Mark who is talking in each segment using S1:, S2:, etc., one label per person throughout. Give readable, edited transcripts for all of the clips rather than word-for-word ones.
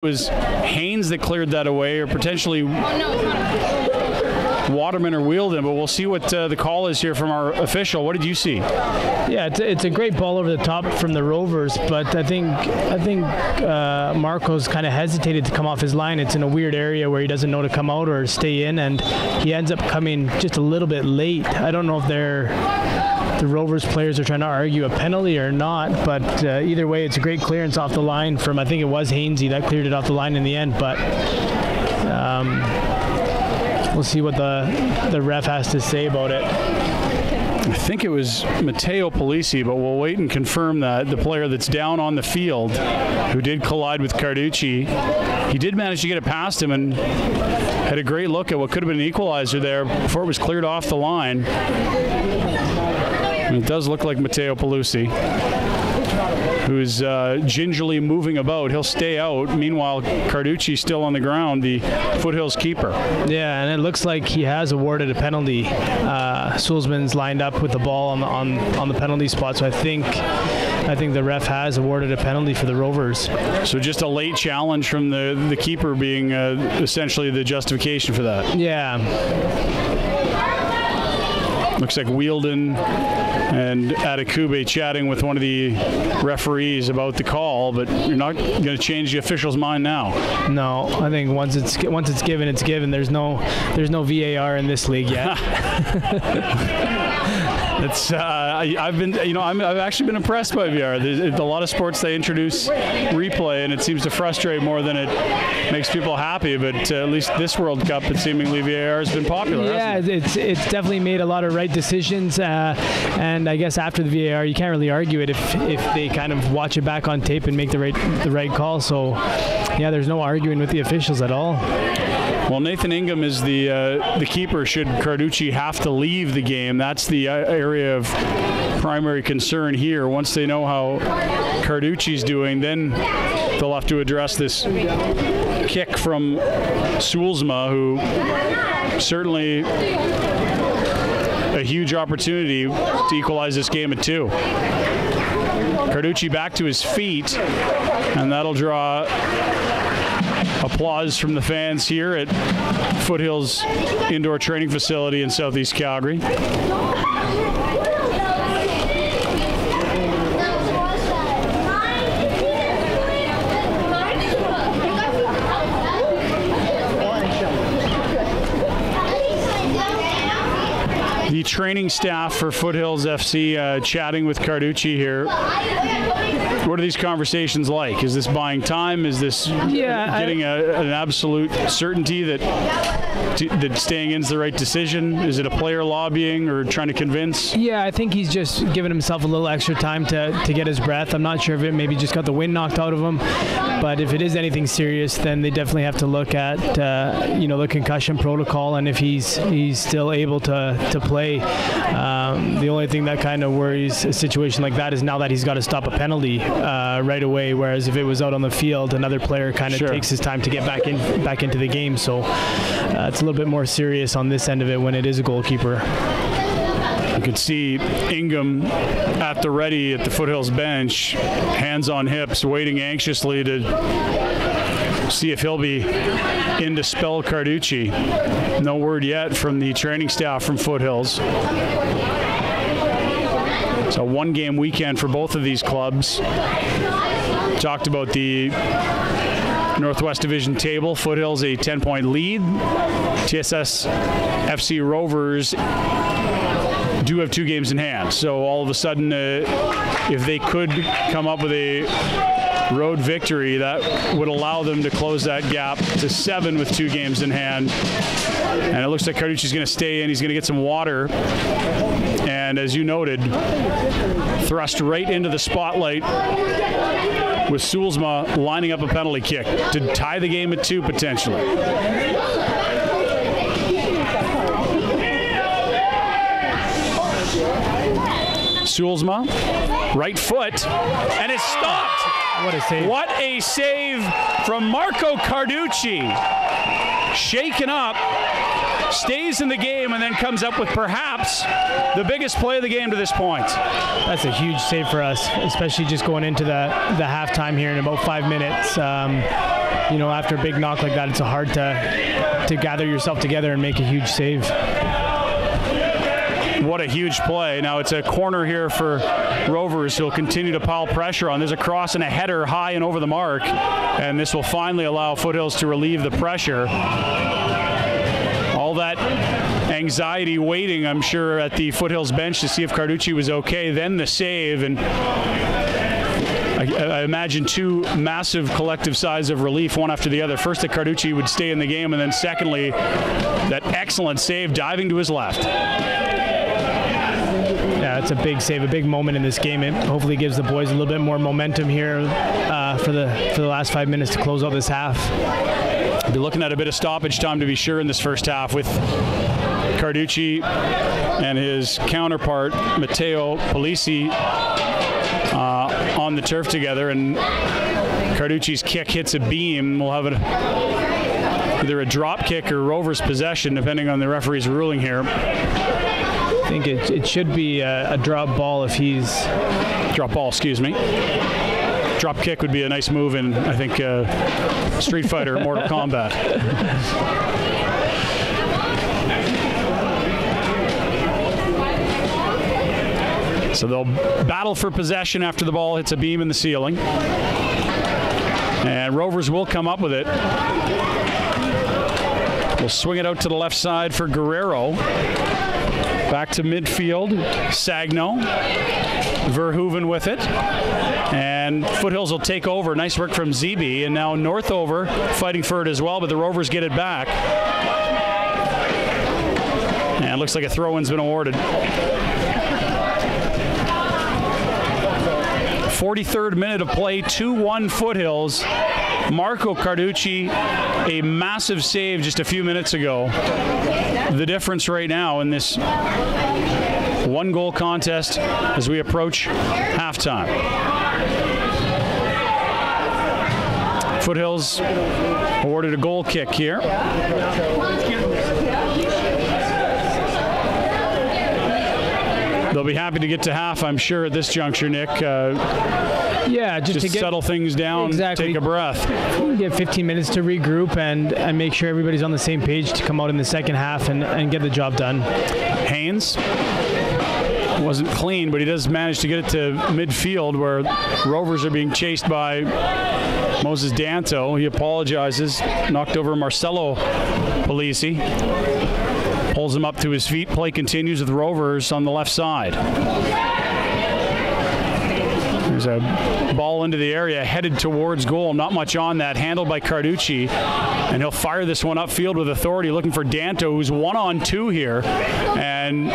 S1: was Haynes that cleared that away, or potentially Waterman or Wheeldon, but we'll see what the call is here from our official. What did you see?
S2: Yeah, it's a great ball over the top from the Rovers, but I think Marco's kind of hesitated to come off his line. It's in a weird area where he doesn't know to come out or stay in, and he ends up coming just a little bit late. I don't know if the Rovers players are trying to argue a penalty or not, but either way, it's a great clearance off the line from, I think it was Hainsey that cleared it off the line in the end, but we'll see what the ref has to say about it.
S1: I think it was Matteo Polisi, but we'll wait and confirm that. The player that's down on the field who did collide with Carducci, he did manage to get it past him and had a great look at what could have been an equalizer there before it was cleared off the line. And it does look like Matteo Polisi, who's gingerly moving about. He'll stay out. Meanwhile, Carducci's still on the ground, the Foothills keeper.
S2: Yeah, and it looks like he has awarded a penalty. Sulzman's lined up with the ball on the penalty spot, so I think the ref has awarded a penalty for the Rovers.
S1: So just a late challenge from the keeper being essentially the justification for that.
S2: Yeah.
S1: Looks like Wheeldon and Adekube chatting with one of the referees about the call, but you're not going to change the official's mind now.
S2: No, I think once it's given, it's given. There's no VAR in this league yet.
S1: It's I've actually been impressed by VR. There's a lot of sports they introduce replay, and it seems to frustrate more than it makes people happy. But at least this World Cup, it seemingly VAR has been popular.
S2: Yeah, it's definitely made a lot of right decisions, and I guess after the VAR, you can't really argue it if they kind of watch it back on tape and make the right call. So yeah, there's no arguing with the officials at all.
S1: Well, Nathan Ingham is the keeper should Carducci have to leave the game. That's the area of primary concern here. Once they know how Carducci's doing, then they'll have to address this kick from Sulzma, who certainly a huge opportunity to equalize this game at 2. Carducci back to his feet, and that'll draw applause from the fans here at Foothills Indoor Training Facility in Southeast Calgary. The training staff for Foothills FC chatting with Carducci here. What are these conversations like? Is this buying time? Is this getting an absolute certainty that staying in is the right decision? Is it a player lobbying or trying to convince?
S2: Yeah, I think he's just giving himself a little extra time to get his breath. I'm not sure if it maybe just got the wind knocked out of him, but if it is anything serious, then they definitely have to look at the concussion protocol, and if he's still able to play. The only thing that kind of worries a situation like that is now that he's got to stop a penalty right away, whereas if it was out on the field, another player kind of takes his time to get back into the game. So it's a little bit more serious on this end of it when it is a goalkeeper.
S1: You could see Ingham at the ready at the Foothills bench, hands on hips, waiting anxiously to see if he'll be in to spell Carducci. No word yet from the training staff from Foothills. It's a one-game weekend for both of these clubs. Talked about the Northwest Division table. Foothills a 10-point lead. TSS FC Rovers do have 2 games in hand. So all of a sudden, if they could come up with a road victory, that would allow them to close that gap to 7 with 2 games in hand. And it looks like Carducci's going to stay in. He's going to get some water. And as you noted, thrust right into the spotlight with Sulzma lining up a penalty kick to tie the game at 2 potentially. Sulzma, right foot, and it's stopped.
S2: What a save.
S1: What a save from Marco Carducci. Shaken up, stays in the game, and then comes up with perhaps the biggest play of the game to this point.
S2: That's a huge save for us, especially just going into the halftime here in about 5 minutes. after a big knock like that, it's hard to gather yourself together and make a huge save.
S1: What a huge play. Now it's a corner here for Rovers, who'll continue to pile pressure on. There's a cross and a header high and over the mark, and this will finally allow Foothills to relieve the pressure. All that anxiety waiting, I'm sure, at the Foothills bench to see if Carducci was okay. Then the save, and I imagine two massive collective sighs of relief, one after the other. First, that Carducci would stay in the game, and then secondly, that excellent save diving to his left.
S2: Yeah, it's a big save, a big moment in this game. It hopefully gives the boys a little bit more momentum here for the last 5 minutes to close out this half.
S1: They're looking at a bit of stoppage time to be sure in this first half, with Carducci and his counterpart Matteo Polisi on the turf together, and Carducci's kick hits a beam. We'll have either a drop kick or Rovers possession, depending on the referee's ruling here.
S2: I think it should be a drop ball if he's...
S1: Drop ball, excuse me. Drop kick would be a nice move in, I think, Street Fighter or Mortal Kombat. So they'll battle for possession after the ball hits a beam in the ceiling. And Rovers will come up with it. We'll swing it out to the left side for Guerrero. Back to midfield, Sagno. Verhoeven with it. And Foothills will take over. Nice work from ZB. And now Northover fighting for it as well, but the Rovers get it back. And it looks like a throw-in's been awarded. 43rd minute of play, 2-1 Foothills. Marco Carducci, a massive save just a few minutes ago. The difference right now in this one-goal contest as we approach halftime. Foothills awarded a goal kick here. They'll be happy to get to half, I'm sure, at this juncture, Nick.
S2: Yeah, just to
S1: settle things down,
S2: exactly.
S1: Take a breath.
S2: Get 15 minutes to regroup and make sure everybody's on the same page to come out in the second half and get the job done.
S1: Haynes wasn't clean, but he does manage to get it to midfield where Rovers are being chased by Moses Danto. He apologizes, knocked over Marcelo Polisi. Pulls him up to his feet. Play continues with Rovers on the left side. There's a ball into the area headed towards goal. Not much on that. Handled by Carducci. And he'll fire this one upfield with authority, looking for Danto, who's 1-on-2 here. And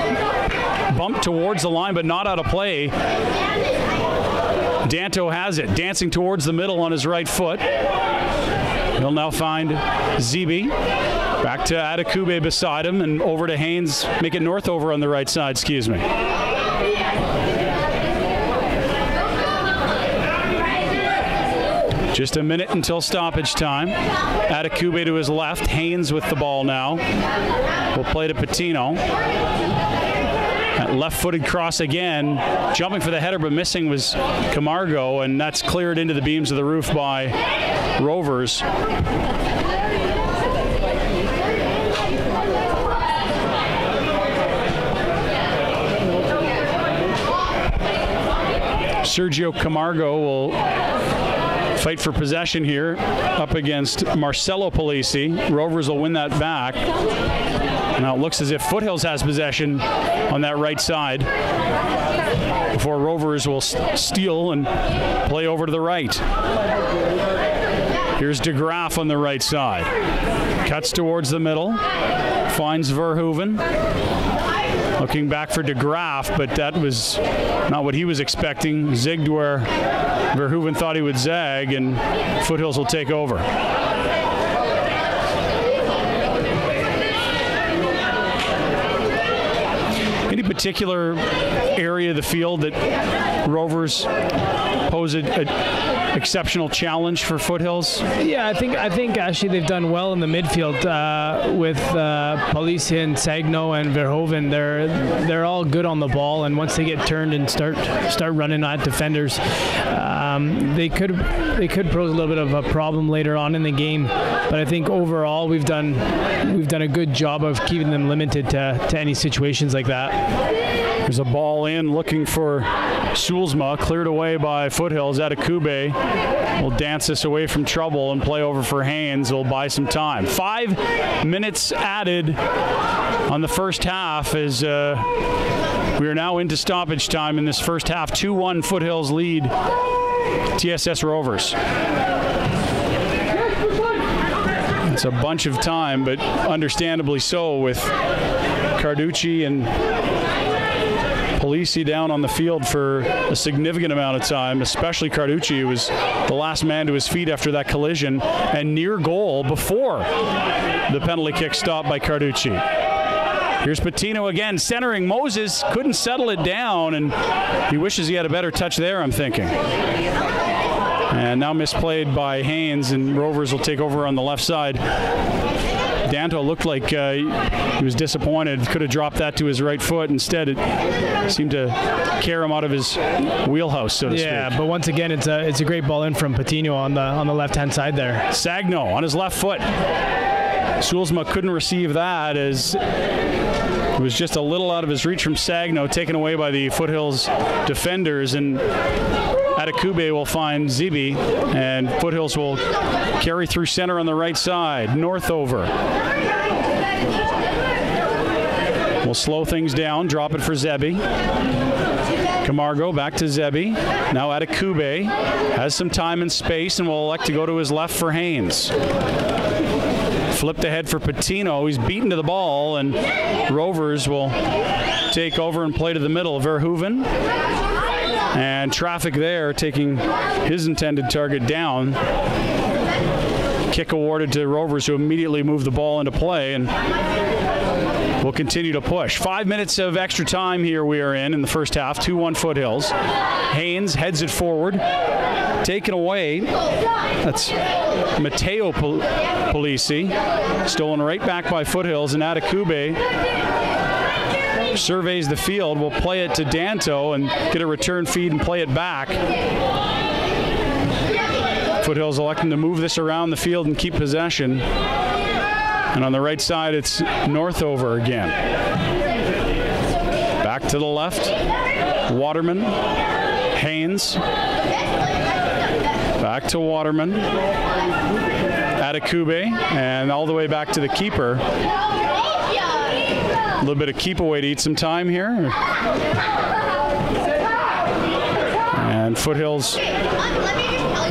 S1: bumped towards the line, but not out of play. Danto has it. Dancing towards the middle on his right foot. He'll now find ZB. Back to Adekube beside him, and over to Haynes. Make it Northover on the right side, excuse me. Just a minute until stoppage time. Adekube to his left. Haynes with the ball now. We'll play to Patino. That left-footed cross again. Jumping for the header, but missing was Camargo, and that's cleared into the beams of the roof by Rovers. Sergio Camargo will fight for possession here up against Marcelo Polisi. Rovers will win that back. Now it looks as if Foothills has possession on that right side before Rovers will steal and play over to the right. Here's DeGraaf on the right side. Cuts towards the middle. Finds Verhoeven. Looking back for DeGraaf, but that was not what he was expecting. Zigged where Verhoeven thought he would zag, and Foothills will take over. Any particular area of the field that Rovers pose a exceptional challenge for Foothills?
S2: Yeah, I think actually they've done well in the midfield with Police and Sagno and Verhoeven. They're all good on the ball, and once they get turned and start running at defenders, they could pose a little bit of a problem later on in the game. But I think overall we've done a good job of keeping them limited to any situations like that.
S1: There's a ball in looking for Sulzma, cleared away by Foothills. Atakube will dance this away from trouble and play over for Haynes. Will buy some time. 5 minutes added on the first half as we are now into stoppage time in this first half. 2-1 Foothills lead TSS Rovers. It's a bunch of time, but understandably so, with Carducci and Polisi down on the field for a significant amount of time, especially Carducci, who was the last man to his feet after that collision and near goal before the penalty kick stopped by Carducci. Here's Patino again, centering Moses, couldn't settle it down, and he wishes he had a better touch there, I'm thinking. And now misplayed by Haynes, and Rovers will take over on the left side. Danto looked like he was disappointed. Could have dropped that to his right foot. Instead, it seemed to carry him out of his wheelhouse, so to speak.
S2: Yeah, but once again, it's a great ball in from Patino on the left-hand side there.
S1: Sagno on his left foot. Sulzma couldn't receive that as it was just a little out of his reach from Sagno, taken away by the Foothills defenders, and Atakube will find Zibi, and Foothills will carry through center on the right side. Northover will slow things down, drop it for Zebi. Camargo back to Zebi. Now Atakube has some time and space and will elect to go to his left for Haynes. Flipped ahead for Patino. He's beaten to the ball, and Rovers will take over and play to the middle. Verhoeven. And traffic there, taking his intended target down. Kick awarded to Rovers, who immediately move the ball into play and will continue to push. 5 minutes of extra time here we are in the first half. 2-1 Foothills. Haynes heads it forward. Taken away. That's Matteo Polisi. Stolen right back by Foothills, and Atakube surveys the field, will play it to Danto and get a return feed and play it back. Foothills electing to move this around the field and keep possession. And on the right side, it's Northover again. Back to the left, Waterman, Haynes. Back to Waterman, Atakube, and all the way back to the keeper. A little bit of keep away to eat some time here. And Foothills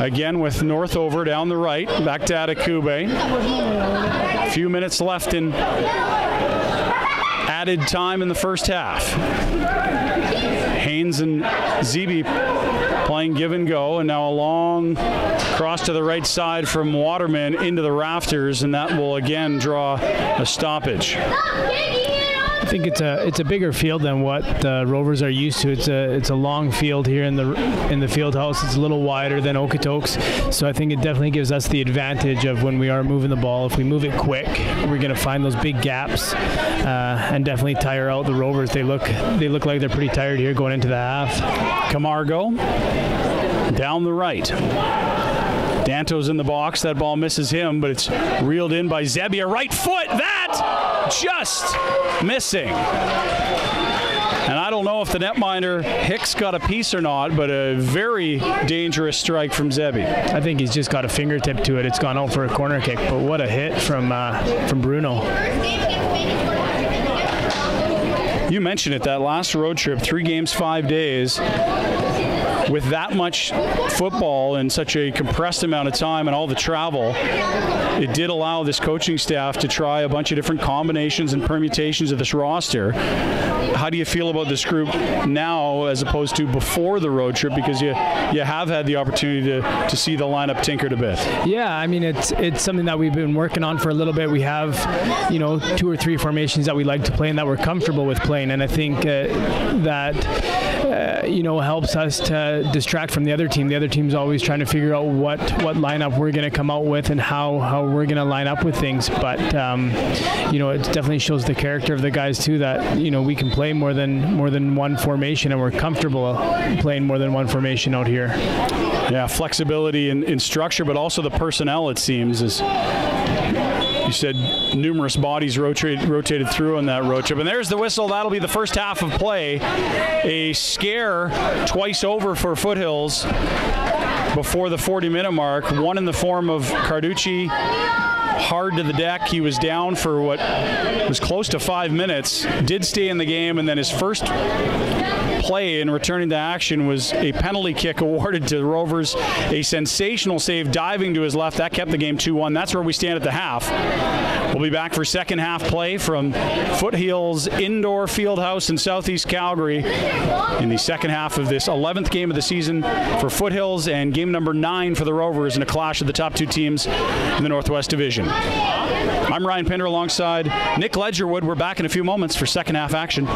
S1: again with Northover down the right, back to Atakube. A few minutes left in added time in the first half. Haynes and Zebi playing give and go, and now a long cross to the right side from Waterman into the rafters, and that will again draw a stoppage.
S2: I think it's a bigger field than what the Rovers are used to. It's a long field here in the field house. It's a little wider than Okotoks, so I think it definitely gives us the advantage of when we are moving the ball. If we move it quick, we're going to find those big gaps and definitely tire out the Rovers. They look like they're pretty tired here going into the half.
S1: Camargo down the right. Danto's in the box. That ball misses him, but it's reeled in by Zebi. A right foot. That just missing. And I don't know if the netminder Hicks got a piece or not, but a very dangerous strike from Zebi.
S2: I think he's just got a fingertip to it. It's gone out for a corner kick, but what a hit from Bruno.
S1: You mentioned it, that last road trip, 3 games, 5 days. With that much football in such a compressed amount of time and all the travel, it did allow this coaching staff to try a bunch of different combinations and permutations of this roster. How do you feel about this group now as opposed to before the road trip? Because you have had the opportunity to see the lineup tinkered a bit.
S2: Yeah, I mean, it's something that we've been working on for a little bit. We have, 2 or 3 formations that we like to play and that we're comfortable with playing, and I think that helps us to to distract from the other team. The other team's always trying to figure out what lineup we're going to come out with and how we're going to line up with things. But it definitely shows the character of the guys too, that we can play more than one formation, and we're comfortable playing more than one formation out here.
S1: Yeah, flexibility in structure, but also the personnel, it seems, is. You said numerous bodies rotated through on that road trip. And there's the whistle. That'll be the first half of play. A scare twice over for Foothills before the 40-minute mark. One in the form of Carducci, hard to the deck. He was down for what was close to 5 minutes, did stay in the game, and then his first play in returning to action was a penalty kick awarded to the Rovers. A sensational save diving to his left. That kept the game 2-1. That's where we stand at the half. We'll be back for second half play from Foothills Indoor Fieldhouse in Southeast Calgary in the second half of this 11th game of the season for Foothills, and game number 9 for the Rovers in a clash of the top two teams in the Northwest Division. I'm Ryan Pinder alongside Nick Ledgerwood. We're back in a few moments for second half action.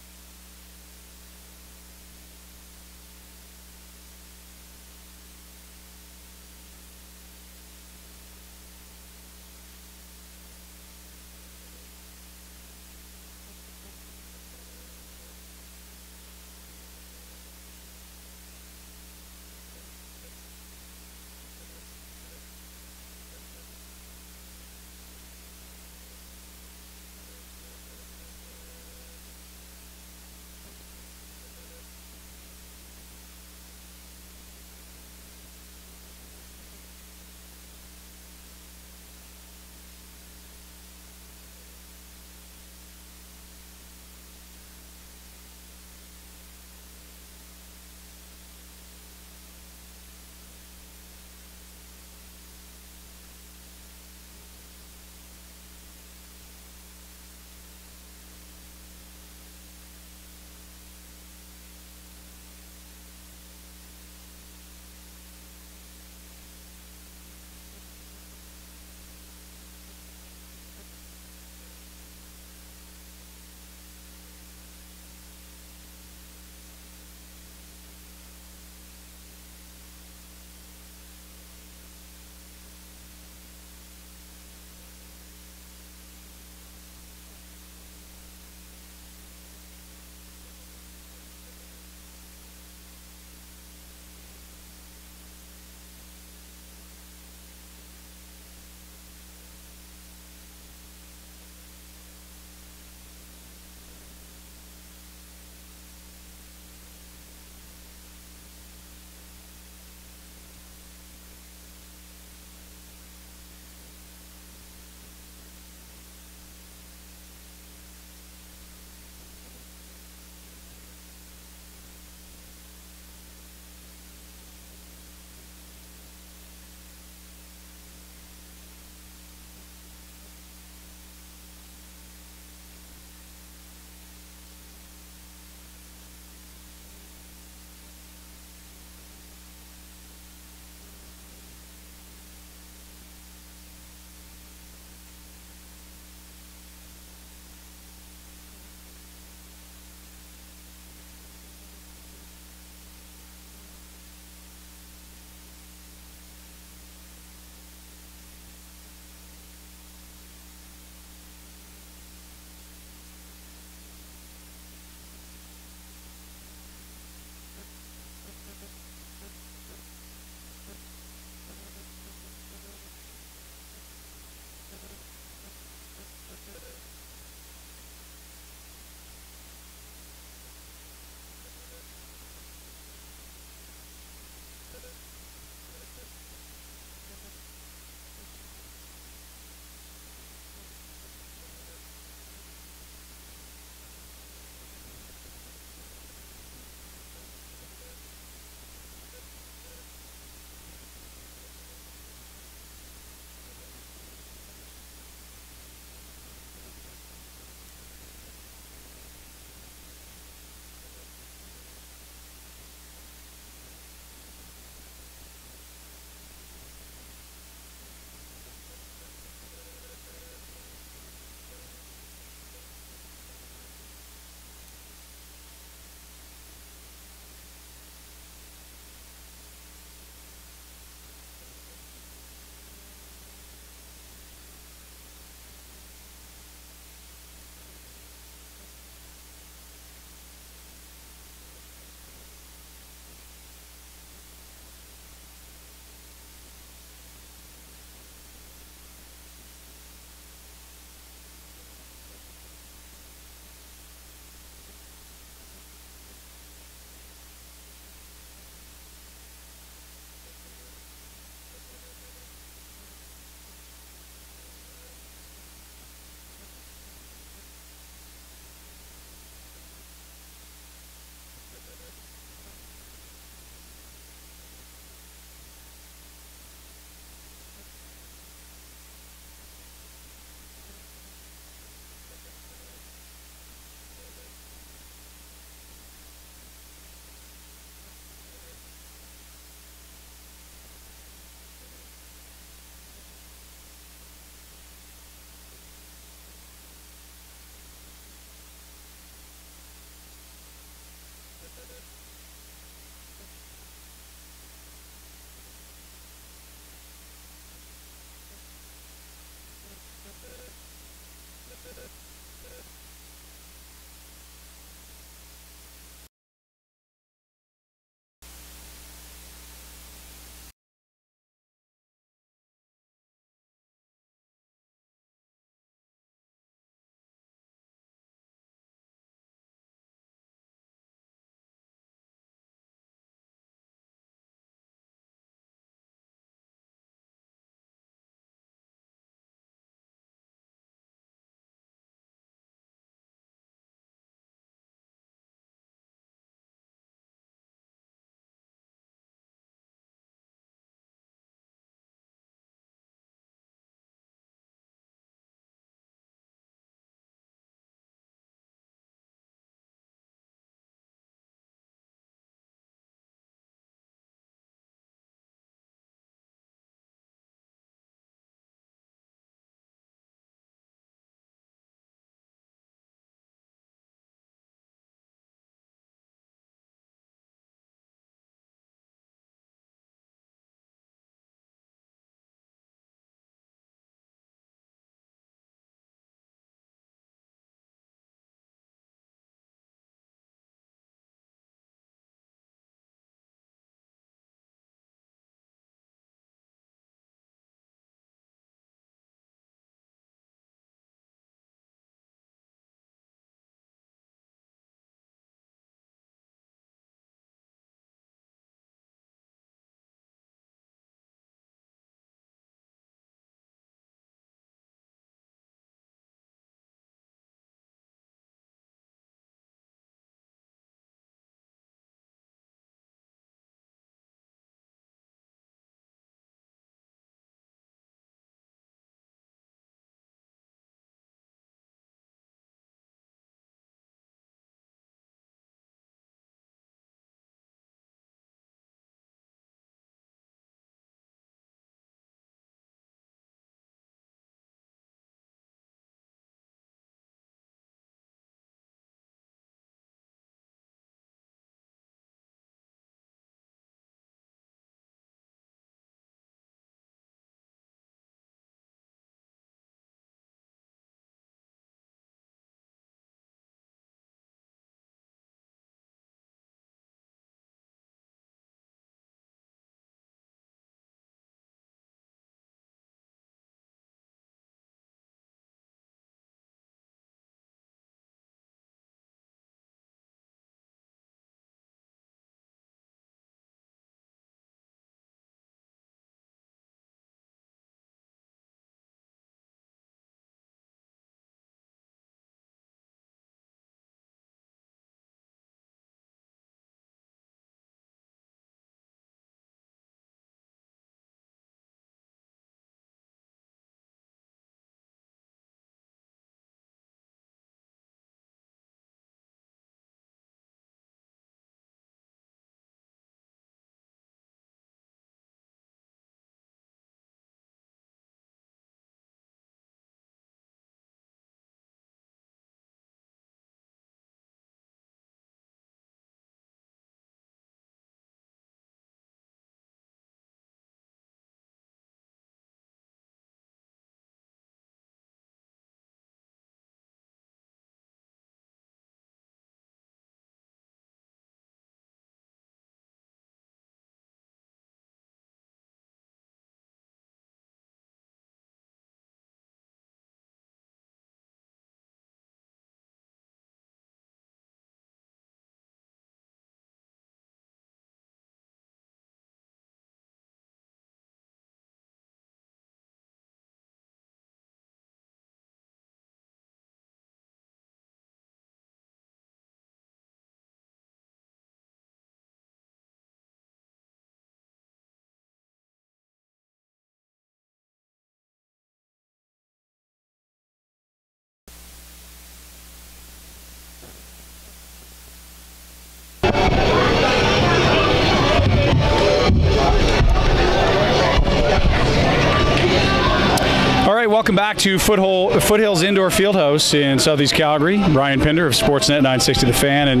S1: welcome back to Foothills Indoor Fieldhouse in Southeast Calgary. Brian Pinder of Sportsnet 960 The Fan and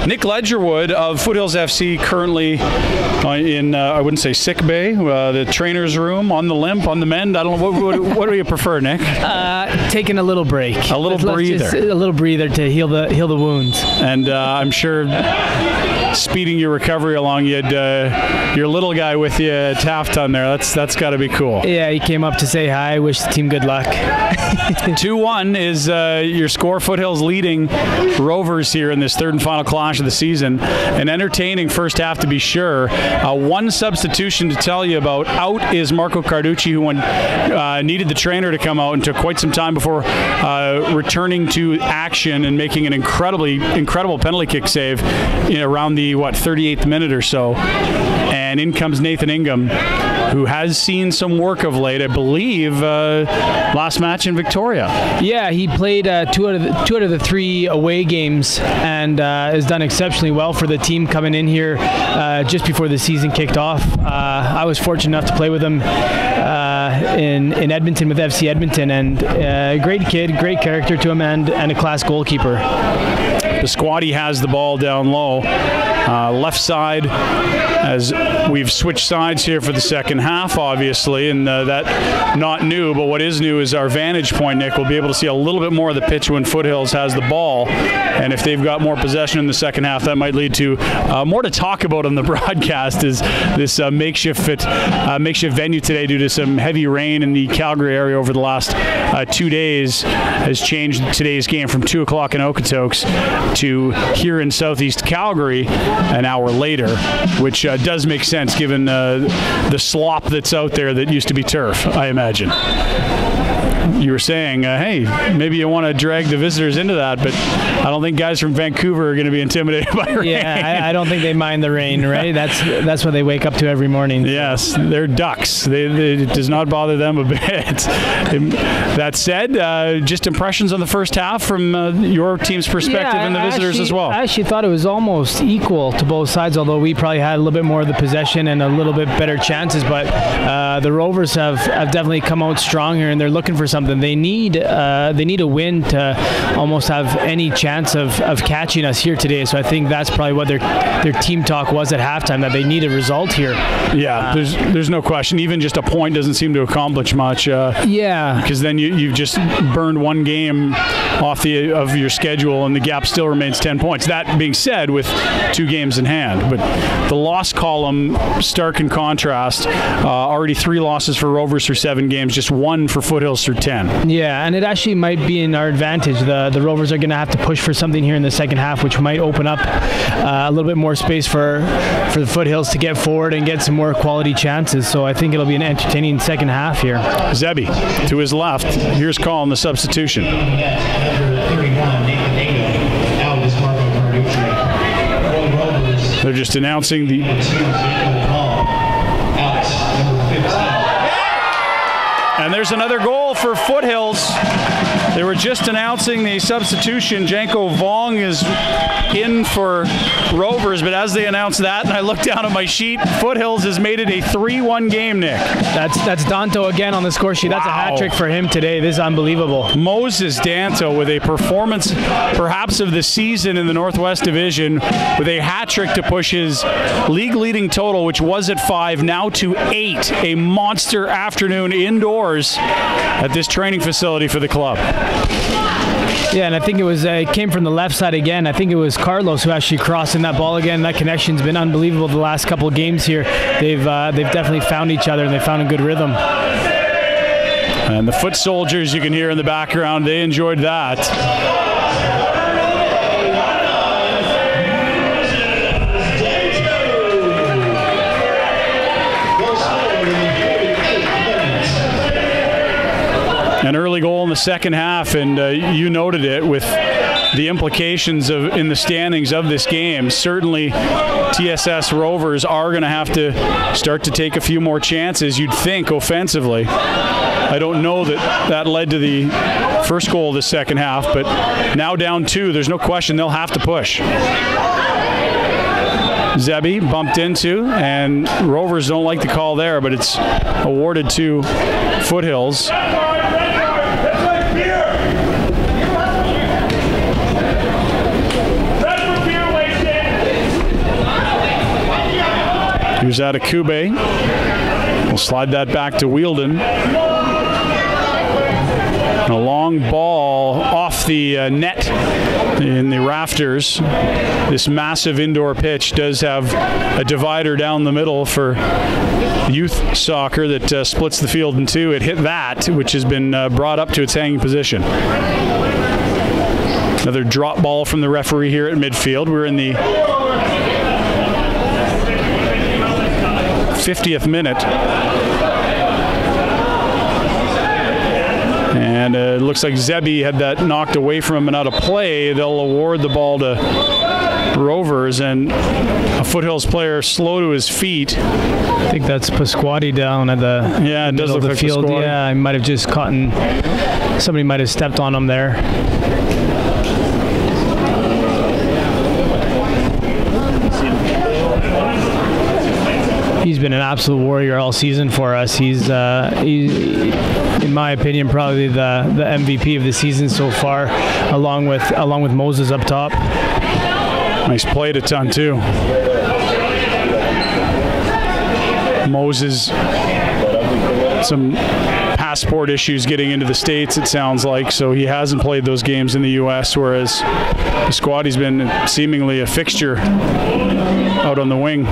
S1: Nick Ledgerwood of Foothills FC currently in, I wouldn't say sick bay, the trainer's room, on the limp, on the mend. I don't know, what do you prefer, Nick?
S2: Taking a little break.
S1: A little breather.
S2: A little breather to heal the wounds.
S1: And I'm sure speeding your recovery along, you had your little guy with you at halftime there. That's got to be cool.
S2: Yeah, he came up to say hi, wish the team good luck.
S1: 2-1 is your score. Foothills leading Rovers here in this third and final clash of the season. An entertaining first half, to be sure. One substitution to tell you about. Out is Marco Carducci, who needed the trainer to come out and took quite some time before returning to action and making an incredible penalty kick save around the 38th minute or so. And in comes Nathan Ingham, who has seen some work of late, I believe, last match in Victoria. Yeah,
S2: he played two out of the three away games and has done exceptionally well for the team coming in here just before the season kicked off. I was fortunate enough to play with him in Edmonton with FC Edmonton, and great kid, great character to him, and a class goalkeeper.
S1: Pasquati has the ball down low. Left side, as we've switched sides here for the second half, obviously, and that not new, but what is new is our vantage point, Nick. We'll be able to see a little bit more of the pitch when Foothills has the ball, and if they've got more possession in the second half, that might lead to more to talk about on the broadcast. Is this makeshift venue today, due to some heavy rain in the Calgary area over the last 2 days, has changed today's game from 2 o'clock in Okotoks to here in Southeast Calgary an hour later, which does make sense given the slop that's out there that used to be turf, I imagine. You were saying, hey, maybe you want to drag the visitors into that, but I don't think guys from Vancouver are going to be intimidated by rain.
S2: Yeah, I don't think they mind the rain, right? That's what they wake up to every morning.
S1: Yes, they're ducks. It does not bother them a bit. That said, just impressions on the first half from your team's perspective and the visitors as well.
S2: I actually thought it was almost equal to both sides, although we probably had a little bit more of the possession and a little bit better chances, but the Rovers have definitely come out strong here, and they're looking for something. They need a win to almost have any chance of catching us here today. So I think that's probably what their team talk was at halftime, that they need a result here.
S1: Yeah, there's no question. Even just a point doesn't seem to accomplish much.
S2: Yeah,
S1: because then you've just burned one game off of your schedule, and the gap still remains 10 points. That being said, with 2 games in hand, but the loss column, stark in contrast. Already 3 losses for Rovers through 7 games, just 1 for Foothills through 10.
S2: Yeah, and it actually might be in our advantage. The Rovers are going to have to push for something here in the second half, which might open up a little bit more space for the Foothills to get forward and get some more quality chances. So I think it'll be an entertaining second half here.
S1: Zebby to his left. Here's Colin, the substitution. They're just announcing the... And there's another goal for Foothills. They were just announcing the substitution. Janko Vong is in for Rovers, but as they announced that, and I looked down at my sheet, Foothills has made it a 3-1 game, Nick.
S2: That's Danto again on the score sheet. That's a hat trick for him today. This is unbelievable.
S1: Moses Danto with a performance perhaps of the season in the Northwest Division, with a hat trick to push his league-leading total, which was at 5, now to 8. A monster afternoon indoors at this training facility for the club.
S2: Yeah, and I think it came from the left side again. I think it was Carlos who actually crossed in that ball again. That connection's been unbelievable the last couple of games here. They've definitely found each other, and they found a good rhythm.
S1: And the foot soldiers you can hear in the background, they enjoyed that. An early goal in the second half, and you noted it with the implications in the standings of this game. Certainly TSS Rovers are going to have to start to take a few more chances, you'd think, offensively. I don't know that led to the first goal of the second half, but now down 2, there's no question they'll have to push. Zebi bumped into, and Rovers don't like the call there, but it's awarded to Foothills. Here's Atakube. We'll slide that back to Wheeldon. And a long ball off the net in the rafters. This massive indoor pitch does have a divider down the middle for youth soccer that splits the field in two. It hit that, which has been brought up to its hanging position. Another drop ball from the referee here at midfield. We're in the 50th minute. And it looks like Zebi had that knocked away from him and out of play. They'll award the ball to Rovers, and a Foothills player slow to his feet.
S2: I think that's Pasquati down at the
S1: it does look
S2: the
S1: like
S2: field.
S1: Pasquati.
S2: Yeah, I might have just caught and somebody might have stepped on him there. He's been an absolute warrior all season for us. He's in my opinion, probably the MVP of the season so far, along with Moses up top.
S1: Nice played a ton too. Moses, some passport issues getting into the States, it sounds like, so he hasn't played those games in the U.S., whereas Pasquati's been seemingly a fixture out on the wing.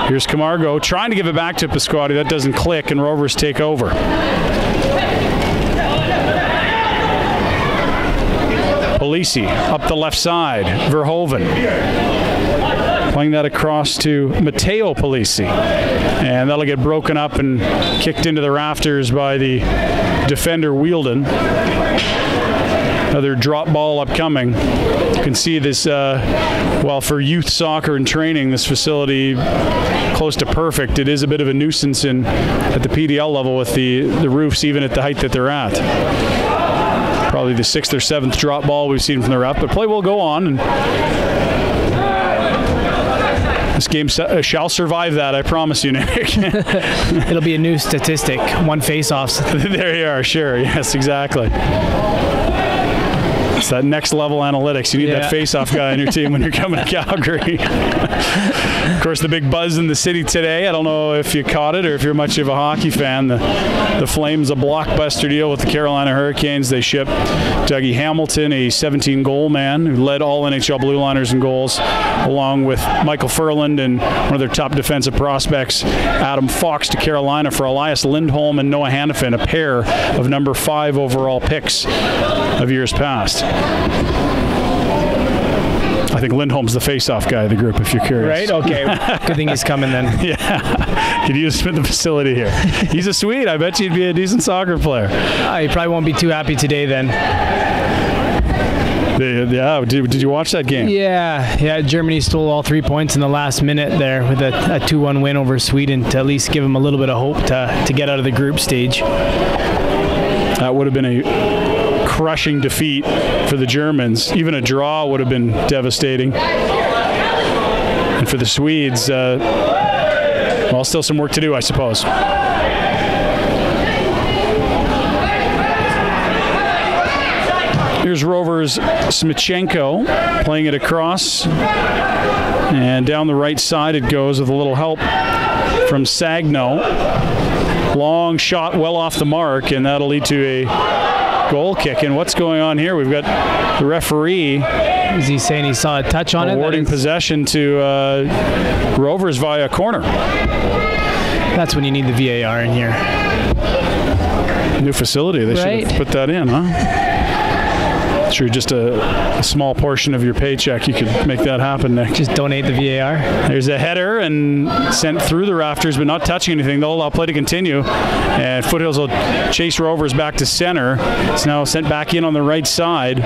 S1: Here's Camargo trying to give it back to Pasquati. That doesn't click, and Rovers take over. Polisi up the left side. Verhoeven playing that across to Matteo Polisi. And that'll get broken up and kicked into the rafters by the defender Wheeldon. Another drop ball upcoming. You can see this, well, for youth soccer and training, this facility close to perfect. It is a bit of a nuisance at the PDL level with the roofs even at the height that they're at. Probably the 6th or 7th drop ball we've seen from the ref, but play will go on. And this game shall survive that, I promise you, Nick.
S2: It'll be a new statistic, 1 face-offs.
S1: There you are, sure, yes, exactly. It's that next level analytics. You need that face-off guy on your team when you're coming to Calgary. Of course, the big buzz in the city today, I don't know if you caught it or if you're much of a hockey fan, the Flames, a blockbuster deal with the Carolina Hurricanes. They shipped Dougie Hamilton, a 17-goal man who led all NHL Blue Liners in goals, along with Michael Furland and one of their top defensive prospects, Adam Fox, to Carolina for Elias Lindholm and Noah Hannafin, a pair of number 5 overall picks of years past. I think Lindholm's the face-off guy of the group, if you're curious.
S2: Right? Okay. Good thing he's coming then.
S1: Yeah. Could use him at the facility here. He's a Swede. I bet you'd be a decent soccer player.
S2: He probably won't be too happy today then.
S1: Yeah. Did you watch that game?
S2: Yeah. Germany stole all 3 points in the last minute there with a 2-1 win over Sweden to at least give them a little bit of hope to get out of the group stage.
S1: That would have been a crushing defeat for the Germans. Even a draw would have been devastating. And for the Swedes, well, still some work to do, I suppose. Here's Rovers' Smichenko playing it across. And down the right side it goes with a little help from Sagno. Long shot well off the mark, and that'll lead to a goal kick. And what's going on here? We've got the referee.
S2: Is he saying he saw a touch on
S1: awarding possession to Rovers via corner.
S2: That's when you need the VAR in here.
S1: New facility. They should have put that in, huh? Sure, just a small portion of your paycheck, you could make that happen, Nick.
S2: Just donate the VAR.
S1: There's a header and sent through the rafters, but not touching anything. They'll allow play to continue. And Foothills will chase Rovers back to center. It's now sent back in on the right side.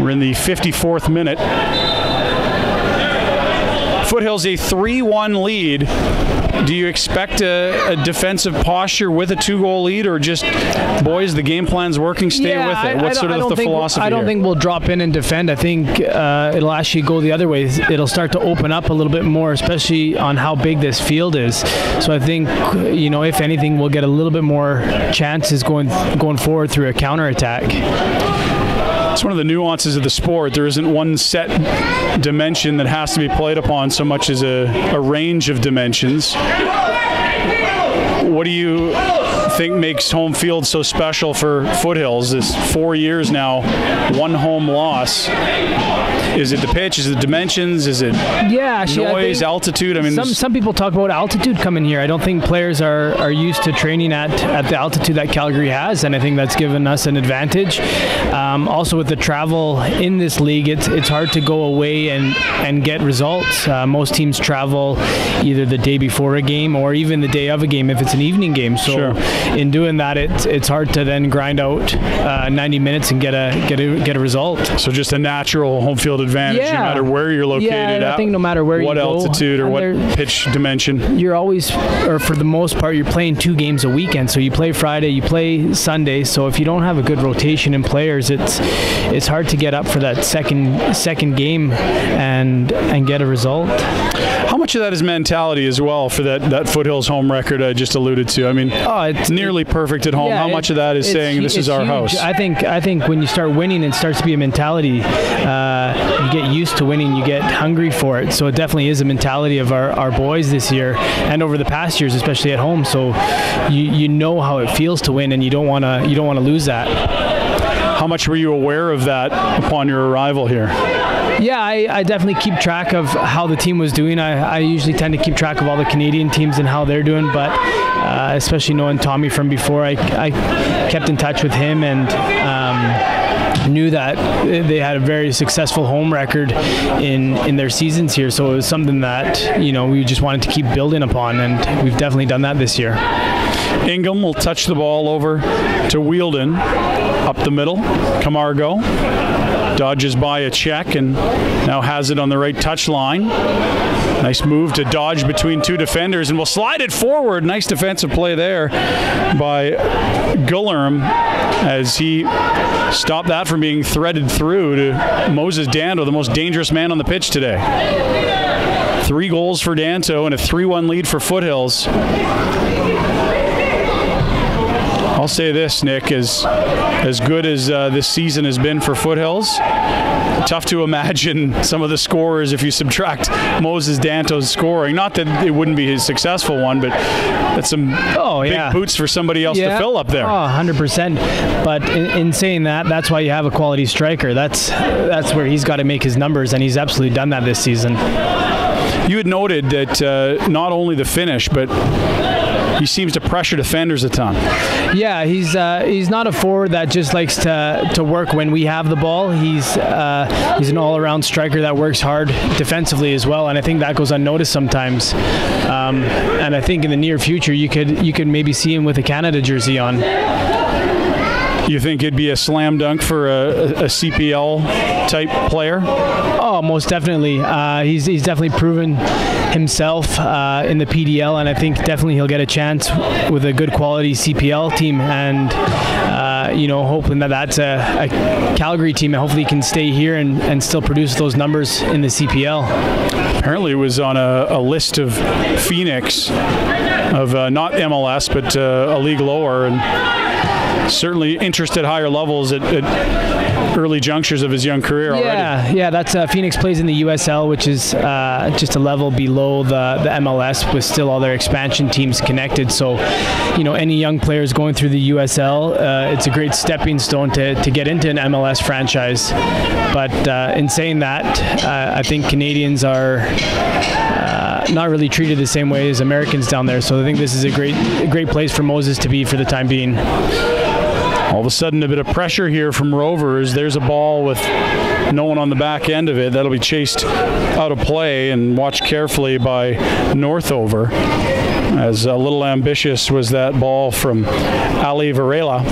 S1: We're in the 54th minute. Foothills a 3-1 lead. Do you expect a defensive posture with a 2-goal lead, or just, boys, the game plan's working, stay with it? What's sort of the philosophy
S2: I don't think we'll drop in and defend. I think it'll actually go the other way. It'll start to open up a little bit more, especially on how big this field is. So I think, if anything, we'll get a little bit more chances going forward through a counterattack.
S1: It's one of the nuances of the sport. There isn't one set dimension that has to be played upon so much as a range of dimensions. What do you think makes home field so special for Foothills? This 4 years now, one home loss. Is it the pitch? Is it the dimensions? Is it noise, altitude? I mean,
S2: some people talk about altitude coming here. I don't think players are used to training at the altitude that Calgary has, and I think that's given us an advantage. Also, with the travel in this league, it's hard to go away and get results. Most teams travel either the day before a game or even the day of a game if it's an evening game. So in doing that, it's hard to then grind out 90 minutes and get a result. So just a natural home field advantage, no matter where you're located. I think no matter where you go,
S1: what altitude or what pitch dimension,
S2: you're always, or for the most part, you're playing 2 games a weekend. So you play Friday, you play Sunday. So if you don't have a good rotation in players, it's hard to get up for that second game and get a result.
S1: How much of that is mentality as well for that Foothills home record I just alluded to? I mean, it's nearly perfect at home. How much of that is saying this is our house?
S2: I think when you start winning, it starts to be a mentality. You get used to winning, you get hungry for it. So it definitely is a mentality of our boys this year and over the past years, especially at home. So you know how it feels to win, and you don't want to lose that.
S1: How much were you aware of that upon your arrival here?
S2: Yeah, I definitely keep track of how the team was doing. I usually tend to keep track of all the Canadian teams and how they're doing, but especially knowing Tommy from before, I kept in touch with him and knew that they had a very successful home record in their seasons here. So it was something that we just wanted to keep building upon, and we've definitely done that this year.
S1: Ingham will touch the ball over to Wheeldon, up the middle. Camargo dodges by a check and now has it on the right touch line. Nice move to dodge between 2 defenders, and will slide it forward. Nice defensive play there by Guillerm as he stopped that from being threaded through to Moses Danto, the most dangerous man on the pitch today. 3 goals for Danto and a 3-1 lead for Foothills. I'll say this, Nick, as good as this season has been for Foothills, tough to imagine some of the scorers if you subtract Moses Danto's scoring. Not that it wouldn't be his successful one, but that's some big boots for somebody else to fill up there.
S2: 100%. But in saying that, that's why you have a quality striker. That's where he's got to make his numbers, and he's absolutely done that this season.
S1: You had noted that not only the finish, but he seems to pressure defenders a ton.
S2: Yeah, he's not a forward that just likes to work when we have the ball. He's an all-around striker that works hard defensively as well, and I think that goes unnoticed sometimes. And I think in the near future you could maybe see him with a Canada jersey on.
S1: You think it'd be a slam dunk for a CPL type player?
S2: Oh, most definitely. He's definitely proven himself in the PDL, and I think definitely he'll get a chance with a good quality CPL team, and hoping that's a Calgary team, and hopefully he can stay here and still produce those numbers in the CPL.
S1: Apparently it was on a list of Phoenix of not MLS but a league lower, and certainly interested higher levels at early junctures of his young career already.
S2: Yeah, that's Phoenix plays in the USL, which is just a level below the MLS, with still all their expansion teams connected. So, any young players going through the USL, it's a great stepping stone to get into an MLS franchise. But in saying that, I think Canadians are not really treated the same way as Americans down there. So I think this is a great place for Moses to be for the time being.
S1: All of a sudden, a bit of pressure here from Rovers. There's a ball with no one on the back end of it. That'll be chased out of play and watched carefully by Northover. As a little ambitious was that ball from Ali Varela.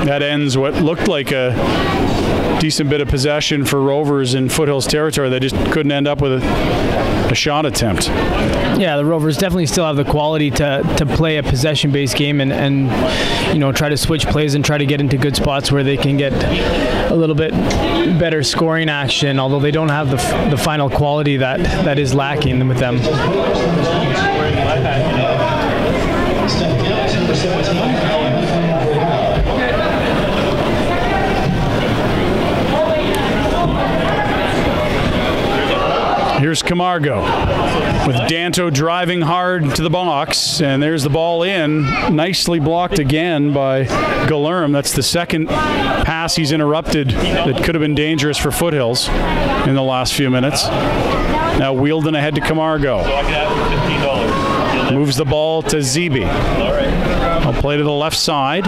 S1: That ends what looked like a decent bit of possession for Rovers in Foothills territory. They just couldn't end up with a shot attempt.
S2: Yeah, the Rovers definitely still have the quality to play a possession-based game and try to switch plays and try to get into good spots where they can get a little bit better scoring action, although they don't have the final quality that is lacking with them.
S1: Here's Camargo with Danto driving hard to the box, and there's the ball in. Nicely blocked again by Guilherme. That's the second pass he's interrupted that could have been dangerous for Foothills in the last few minutes. Now Wheeldon ahead to Camargo. Moves the ball to Zeeby. I'll play to the left side.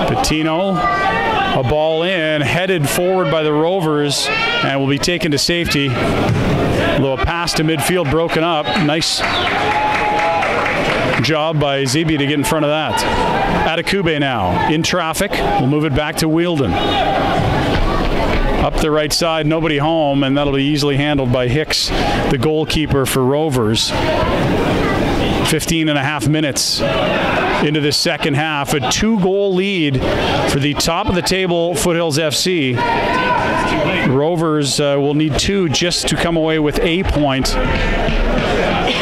S1: Patino, a ball in, headed forward by the Rovers, and will be taken to safety. Although a pass to midfield broken up. Nice job by Zeeby to get in front of that. Atakube now in traffic. We'll move it back to Wheeldon. Up the right side, nobody home, and that'll be easily handled by Hicks, the goalkeeper for Rovers. 15.5 minutes into this second half. A 2-goal lead for the top of the table Foothills FC. Rovers will need 2 just to come away with a point.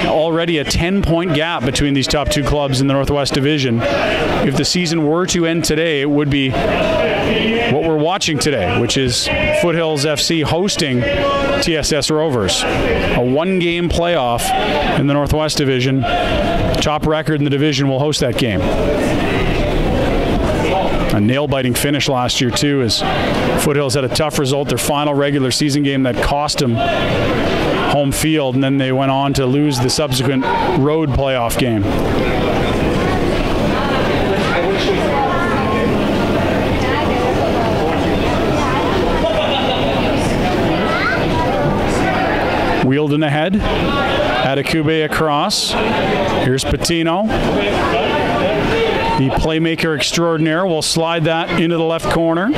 S1: Already a 10-point gap between these top 2 clubs in the Northwest Division. If the season were to end today, it would be what we're watching today, which is Foothills FC hosting TSS Rovers. A 1-game playoff in the Northwest Division. Top record in the division will host that game. A nail-biting finish last year, too, as Foothills had a tough result, their final regular season game that cost them home field, and then they went on to lose the subsequent road playoff game. Wheeldon ahead. Atakube across. Here's Patino. The playmaker extraordinaire will slide that into the left corner.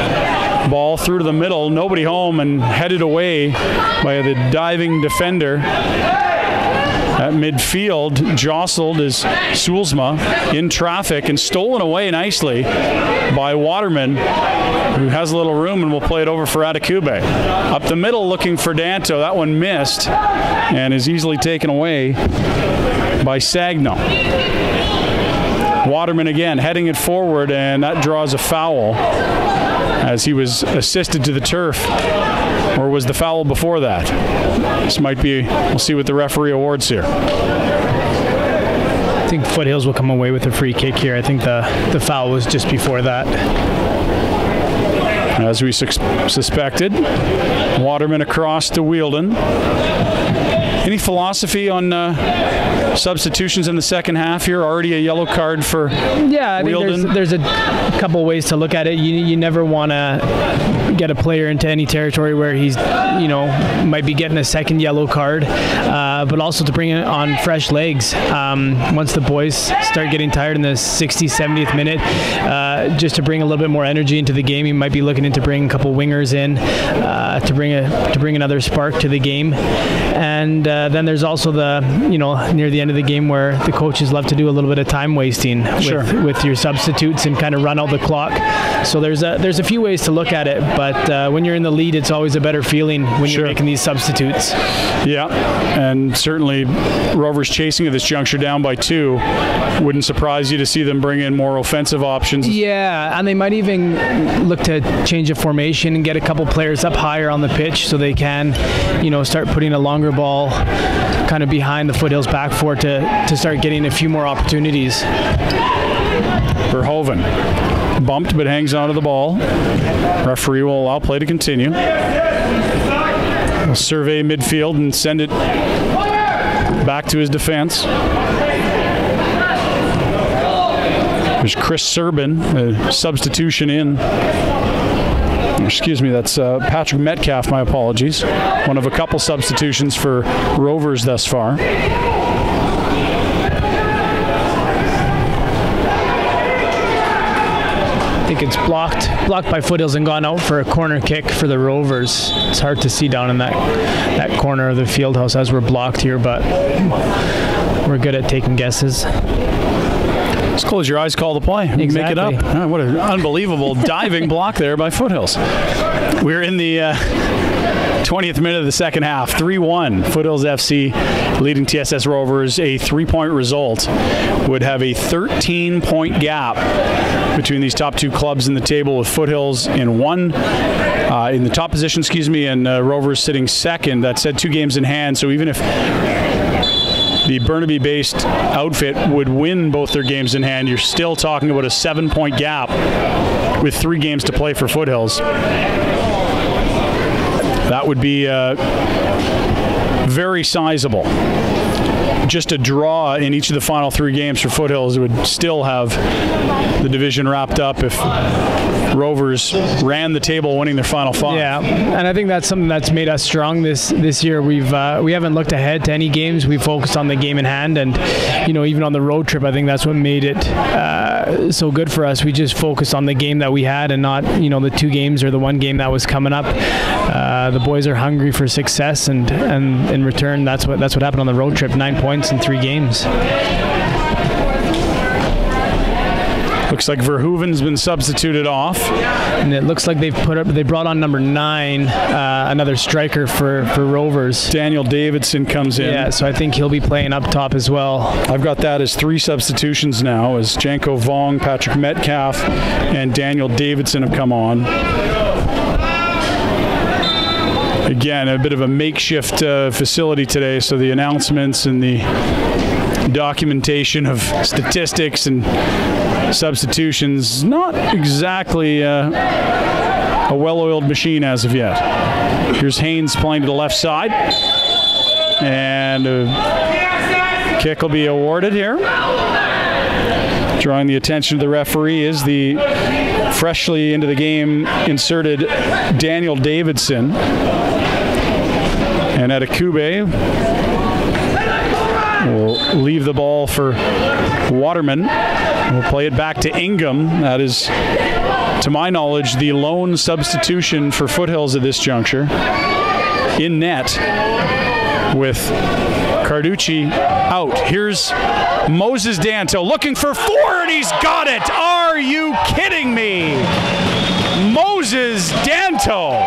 S1: Ball through to the middle. Nobody home and headed away by the diving defender. At midfield, jostled is Sulzma in traffic and stolen away nicely by Waterman, who has a little room and will play it over for Atakube. Up the middle looking for Danto. That one missed and is easily taken away by Sagno. Waterman again heading it forward, and that draws a foul as he was assisted to the turf. Or was the foul before that? This might be, we'll see what the referee awards here.
S2: I think Foothills will come away with a free kick here. I think the foul was just before that.
S1: As we suspected, Waterman across to Wheeldon. Any philosophy on substitutions in the second half here? Already a yellow card for Wheeldon.
S2: There's a couple ways to look at it. You never want to get a player into any territory where he's, might be getting a second yellow card, but also to bring it on fresh legs. Once the boys start getting tired in the 60th, 70th minute, just to bring a little bit more energy into the game, you might be looking into bringing a couple wingers in to bring another spark to the game. And then there's also the, near the end of the game where the coaches love to do a little bit of time wasting with your substitutes and kind of run out the clock. So there's a few ways to look at it, but when you're in the lead, it's always a better feeling when you're making these substitutes. Yeah, and certainly Rovers chasing at this juncture down by 2. Wouldn't surprise you to see them bring in more offensive options. Yeah, and they might even look to change a formation and get a couple players up higher on the pitch so they can, start putting a longer ball kind of behind the Foothills back four to start getting a few more opportunities. Verhoeven bumped but hangs onto the ball. Referee will allow play to continue. He'll survey midfield and send it back to his defense. There's Chris Serbin, a substitution in
S1: Excuse me, that's Patrick Metcalf, my apologies. One of a couple substitutions for Rovers thus far.
S2: I think it's blocked by Foothills and gone out for a corner kick for the Rovers. It's hard to see down in that corner of the field house as we're blocked here, but we're good at taking guesses.
S1: Just close your eyes, call the play.
S2: Exactly.
S1: Make it up. What an unbelievable diving block there by Foothills. We're in the 20th minute of the second half. 3-1. Foothills FC leading TSS Rovers. A 3-point result would have a 13-point gap between these top two clubs in the table, with Foothills in the top position, and Rovers sitting second. That said, 2 games in hand. So even if the Burnaby-based outfit would win both their games in hand, you're still talking about a 7-point gap with 3 games to play for Foothills. That would be very sizable. Just a draw in each of the final 3 games for Foothills would still have the division wrapped up if Rovers ran the table, winning their final 5.
S2: Yeah, and I think that's something that's made us strong this year. We haven't looked ahead to any games. We focused on the game in hand, and even on the road trip, I think that's what made it so good for us. We just focused on the game that we had, and not the 2 games or the 1 game that was coming up. The boys are hungry for success, and in return, that's what happened on the road trip. 9 points in 3 games.
S1: Looks like Verhoeven's been substituted off,
S2: and it looks like they brought on number 9, another striker for Rovers.
S1: Daniel Davidson comes in.
S2: Yeah, so I think he'll be playing up top as well.
S1: I've got that as 3 substitutions now, as Janko Vong, Patrick Metcalf, and Daniel Davidson have come on. Again, a bit of a makeshift facility today, so the announcements and the documentation of statistics and substitutions, not exactly a well-oiled machine as of yet. Here's Haynes playing to the left side, and a kick will be awarded here. Drawing the attention of the referee is the freshly into the game inserted Daniel Davidson. And Atakube will leave the ball for Waterman. We'll play it back to Ingham. That is, to my knowledge, the lone substitution for Foothills at this juncture. In net with Carducci out. Here's Moses Danto looking for 4, and he's got it. Are you kidding me? Moses Danto.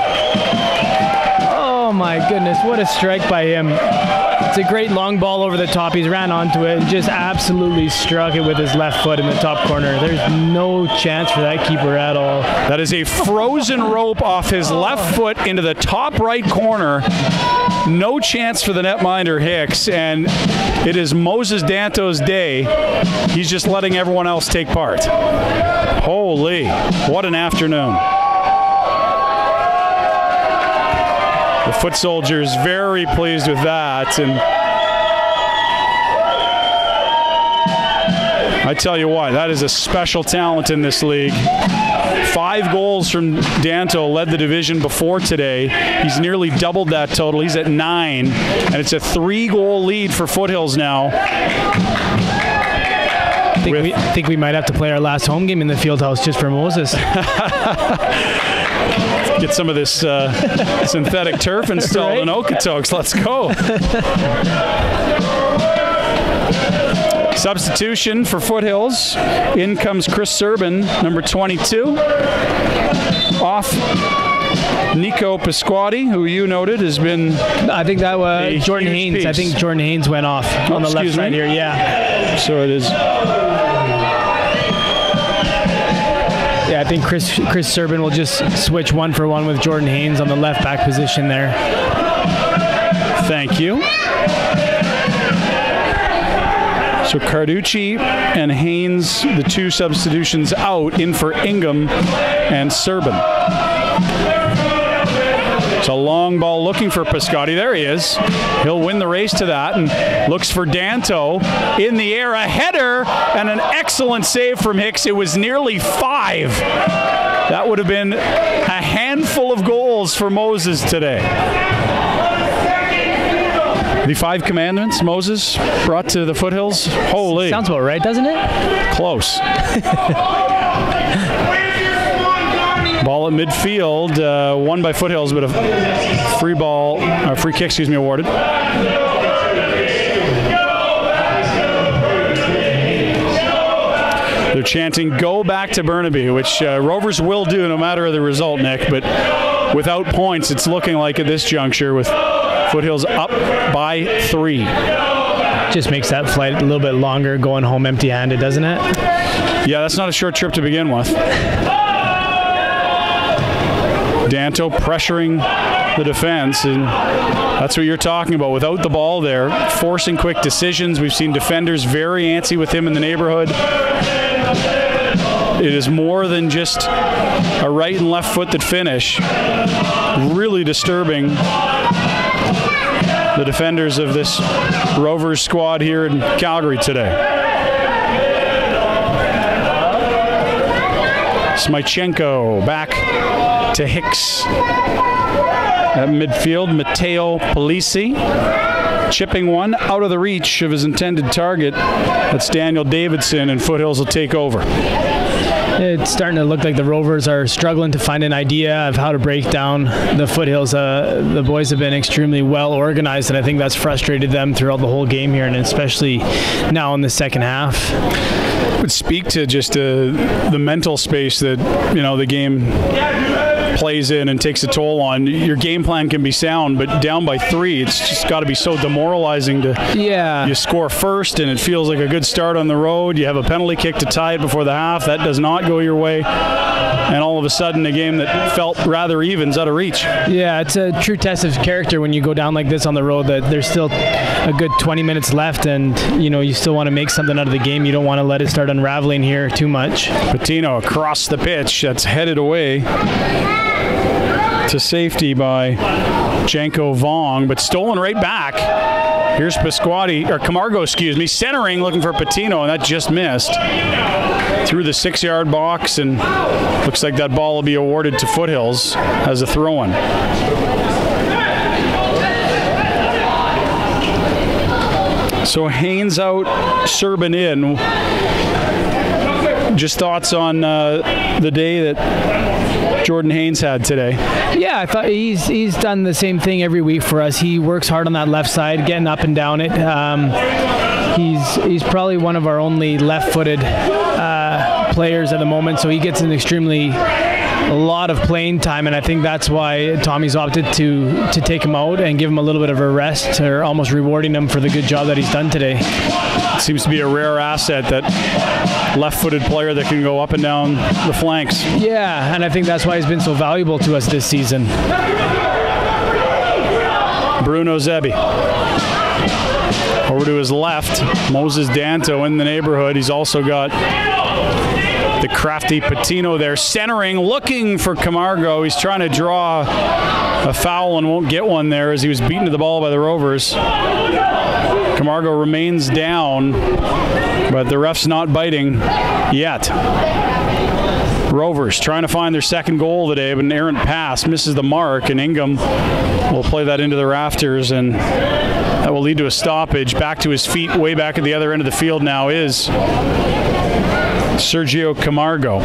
S2: Oh my goodness, what a strike by him. It's a great long ball over the top. He's ran onto it and just absolutely struck it with his left foot in the top corner. There's no chance for that keeper at all.
S1: That is a frozen rope off his left foot into the top right corner. No chance for the netminder Hicks, and it is Moses Danto's day. He's just letting everyone else take part. Holy, what an afternoon. The Foot Soldiers very pleased with that, and I tell you what, that is a special talent in this league. 5 goals from Danto led the division before today. He's nearly doubled that total. He's at 9, and it's a 3-goal lead for Foothills now.
S2: I think we might have to play our last home game in the field house just for Moses.
S1: Get some of this synthetic turf installed in Okotoks. Let's go. Substitution for Foothills. In comes Chris Serban, number 22. Off Nico Pasquati, who you noted has been.
S2: I think that was Jordan Haynes. Piece. I think Jordan Haynes went off on the left side here. Yeah.
S1: So it is.
S2: Yeah, I think Chris Serban will just switch 1-for-1 with Jordan Haynes on the left back position there.
S1: Thank you. So Carducci and Haynes, the 2 substitutions out, in for Ingham and Serban. It's a long ball looking looking for Piscotti. There he is. He'll win the race to that and looks for Danto in the air. A header and an excellent save from Hicks. It was nearly 5. That would have been a handful of goals for Moses today. The 5 commandments Moses brought to the Foothills. Holy.
S2: Sounds about right, doesn't it?
S1: Close. Ball at midfield, won by Foothills, but a free kick, awarded. They're chanting, "Go back to Burnaby," which Rovers will do no matter the result, Nick. But without points, it's looking like at this juncture with Foothills up by 3.
S2: Just makes that flight a little bit longer going home empty-handed, doesn't it?
S1: Yeah, that's not a short trip to begin with. Danto pressuring the defense, and that's what you're talking about. Without the ball there, forcing quick decisions. We've seen defenders very antsy with him in the neighborhood. It is more than just a right and left foot that finish. Really disturbing the defenders of this Rovers squad here in Calgary today. Smychenko back to Hicks at midfield. Matteo Polisi chipping one out of the reach of his intended target. That's Daniel Davidson, and Foothills will take over.
S2: It's starting to look like the Rovers are struggling to find an idea of how to break down the Foothills. The boys have been extremely well organized, and I think that's frustrated them throughout the whole game here, and especially now in the second half.
S1: It would speak to just the mental space that the game plays in and takes a toll on. Your game plan can be sound, but down by 3, it's just got to be so demoralizing to.
S2: Yeah.
S1: You score first, and it feels like a good start on the road. You have a penalty kick to tie it before the half. That does not go your way, and all of a sudden, a game that felt rather even's out of reach.
S2: Yeah, it's a true test of character when you go down like this on the road. That there's still a good 20 minutes left, and you still want to make something out of the game. You don't want to let it start unraveling here too much.
S1: Patino across the pitch. That's headed away to safety by Janko Vong, but stolen right back. Here's Camargo, centering, looking for Patino, and that just missed. Through the 6-yard box, and looks like that ball will be awarded to Foothills as a throw-in. So Haynes out, Serban in. Just thoughts on the day that Jordan Haynes had today?
S2: Yeah, I thought he's done the same thing every week for us. He works hard on that left side, getting up and down it. He's probably one of our only left-footed players at the moment, so he gets an extremely lot of playing time, and I think that's why Tommy's opted to take him out and give him a little bit of a rest, or almost rewarding him for the good job that he's done today.
S1: It seems to be a rare asset, that left-footed player that can go up and down the flanks.
S2: Yeah, and I think that's why he's been so valuable to us this season.
S1: Bruno Zebi over to his left. Moses Danto in the neighborhood. He's also got the crafty Patino there, centering, looking for Camargo. He's trying to draw a foul and won't get one there as he was beaten to the ball by the Rovers. Camargo remains down, but the ref's not biting yet. Rovers trying to find their second goal today, but an errant pass misses the mark, and Ingham will play that into the rafters, and that will lead to a stoppage. Back to his feet, way back at the other end of the field now is Sergio Camargo.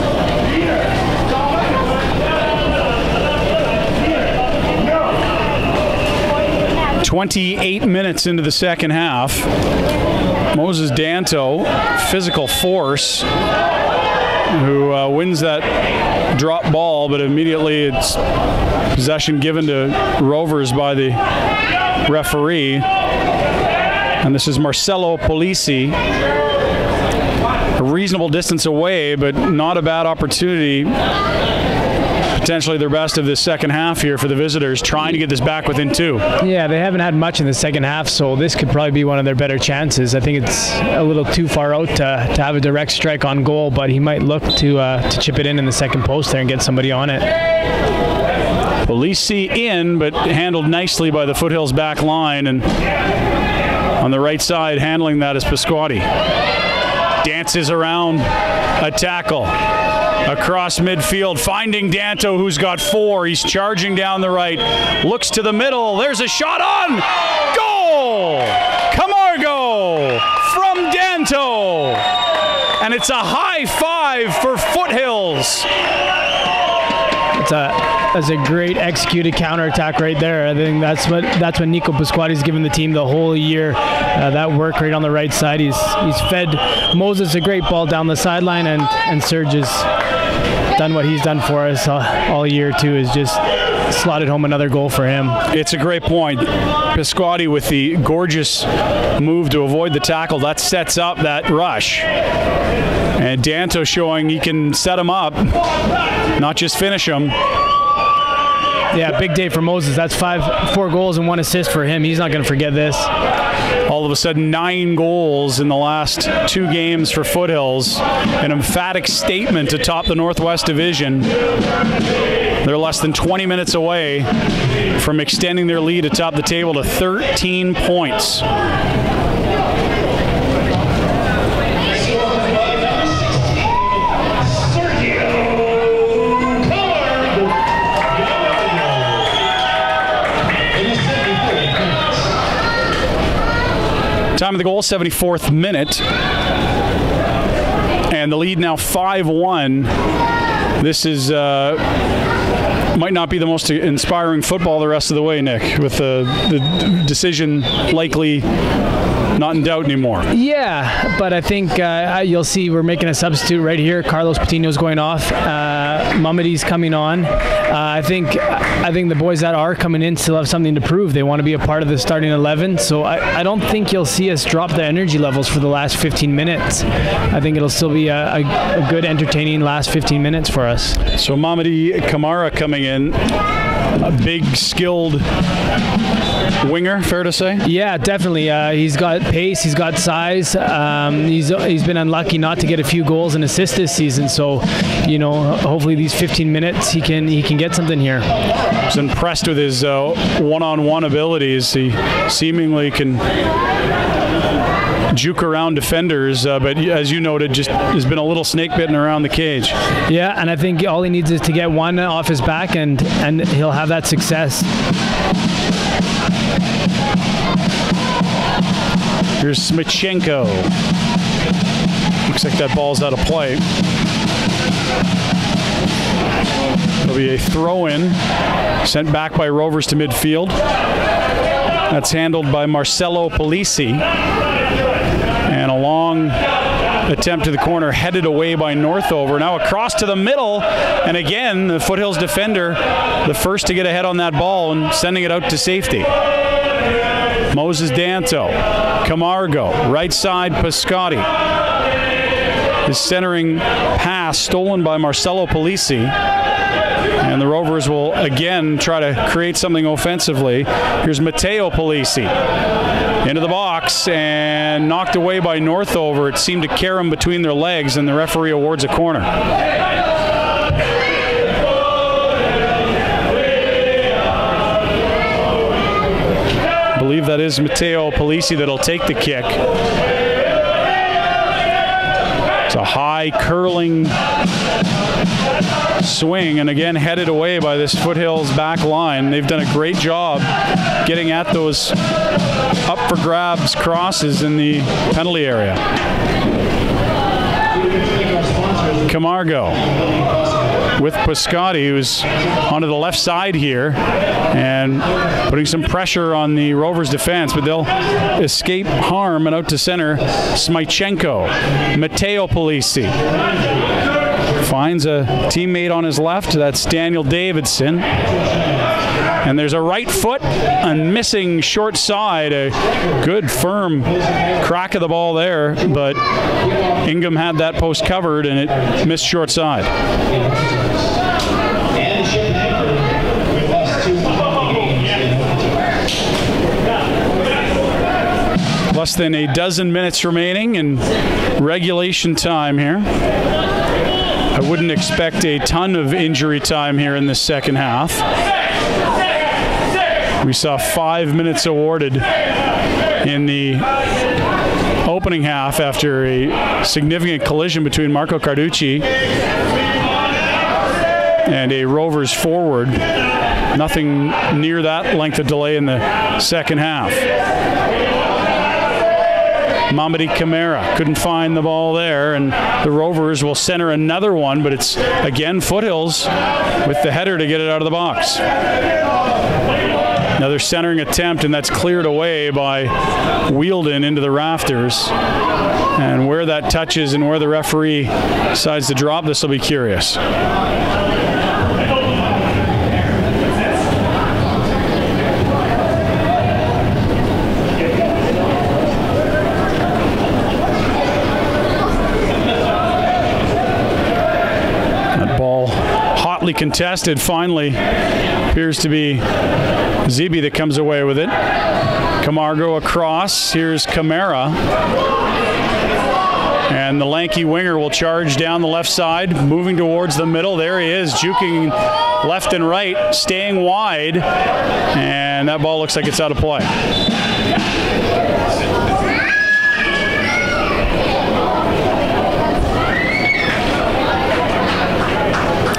S1: "28 minutes into the second half. Moses Danto, physical force, who wins that drop ball, but immediately it's possession given to Rovers by the referee. And this is Marcelo Polisi, a reasonable distance away, but not a bad opportunity. Potentially their best of this second half here for the visitors, trying to get this back within 2.
S2: Yeah, they haven't had much in the second half, so this could probably be one of their better chances. I think it's a little too far out to have a direct strike on goal, but he might look to chip it in the second post there and get somebody on it.
S1: Polisi in, but handled nicely by the Foothills back line, and on the right side handling that is Pasquatti. Dances around a tackle across midfield, finding Danto, who's got 4. He's charging down the right, looks to the middle, there's a shot on goal! Camargo from Danto, and it's a high 5 for Foothills.
S2: That's a great executed counterattack right there. I think that's what Nico Pasquatti's given the team the whole year. That work right on the right side. He's fed Moses a great ball down the sideline, and Serge has done what he's done for us all year too, is just slotted home another goal for him.
S1: It's a great point. Pasquatti with the gorgeous move to avoid the tackle. That sets up that rush. And Danto showing he can set him up, not just finish him.
S2: Yeah, big day for Moses. That's 4 goals and 1 assist for him. He's not going to forget this.
S1: All of a sudden, 9 goals in the last 2 games for Foothills. An emphatic statement to top the Northwest Division. They're less than 20 minutes away from extending their lead atop the table to 13 points. Time of the goal, 74th minute. And the lead now 5-1. This is might not be the most inspiring football the rest of the way, Nick, with the decision likely not in doubt anymore. Yeah,
S2: but I think you'll see we're making a substitute right here. Carlos Patino's going off. Mamadi's coming on. I think the boys that are coming in still have something to prove. They want to be a part of the starting 11. So I don't think you'll see us drop the energy levels for the last 15 minutes. I think it'll still be a good, entertaining last 15 minutes for us.
S1: So Mamadi Kamara coming in. A big, skilled winger, fair to say?
S2: Yeah, definitely. He's got pace, he's got size. He's been unlucky not to get a few goals and assists this season. So, hopefully these 15 minutes he can get something here.
S1: I was impressed with his one-on-one abilities. He seemingly can juke around defenders, but as you noted, just has been a little snake bitten around the cage.
S2: Yeah, and I think all he needs is to get one off his back, and he'll have that success.
S1: Here's Smichenko. Looks like that ball's out of play. It'll be a throw-in, sent back by Rovers to midfield. That's handled by Marcelo Polisi. And a long attempt to the corner, headed away by Northover. Now across to the middle, and again, the Foothills defender, the first to get ahead on that ball and sending it out to safety. Moses Danto, Camargo, right side Pasquatti. His centering pass stolen by Marcelo Polisi. And the Rovers will again try to create something offensively. Here's Matteo Polisi into the box and knocked away by Northover. It seemed to carry him between their legs, and the referee awards a corner. I believe that is Matteo Polisi that'll take the kick. It's a high curling swing, and again headed away by this Foothills back line. They've done a great job getting at those up for grabs crosses in the penalty area. Camargo with Pasquatti, who's onto the left side here and putting some pressure on the Rovers defense, but they'll escape harm, and out to center Smichenko. Matteo Polisi finds a teammate on his left. That's Daniel Davidson. And there's a right foot and missing short side. A good firm crack of the ball there, but Ingham had that post covered and it missed short side. Less than a dozen minutes remaining in regulation time here. I wouldn't expect a ton of injury time here in the second half. We saw 5 minutes awarded in the opening half after a significant collision between Marco Carducci and a Rovers forward. Nothing near that length of delay in the second half. Mamadi Camara couldn't find the ball there, and the Rovers will center another one, but it's again Foothills with the header to get it out of the box. Another centering attempt, and that's cleared away by Wheeldon into the rafters. And where that touches and where the referee decides to drop, this will be curious. That ball hotly contested, finally appears to be Zeeby that comes away with it. Camargo across. Here's Camara. And the lanky winger will charge down the left side, moving towards the middle. There he is, juking left and right, staying wide. And that ball looks like it's out of play.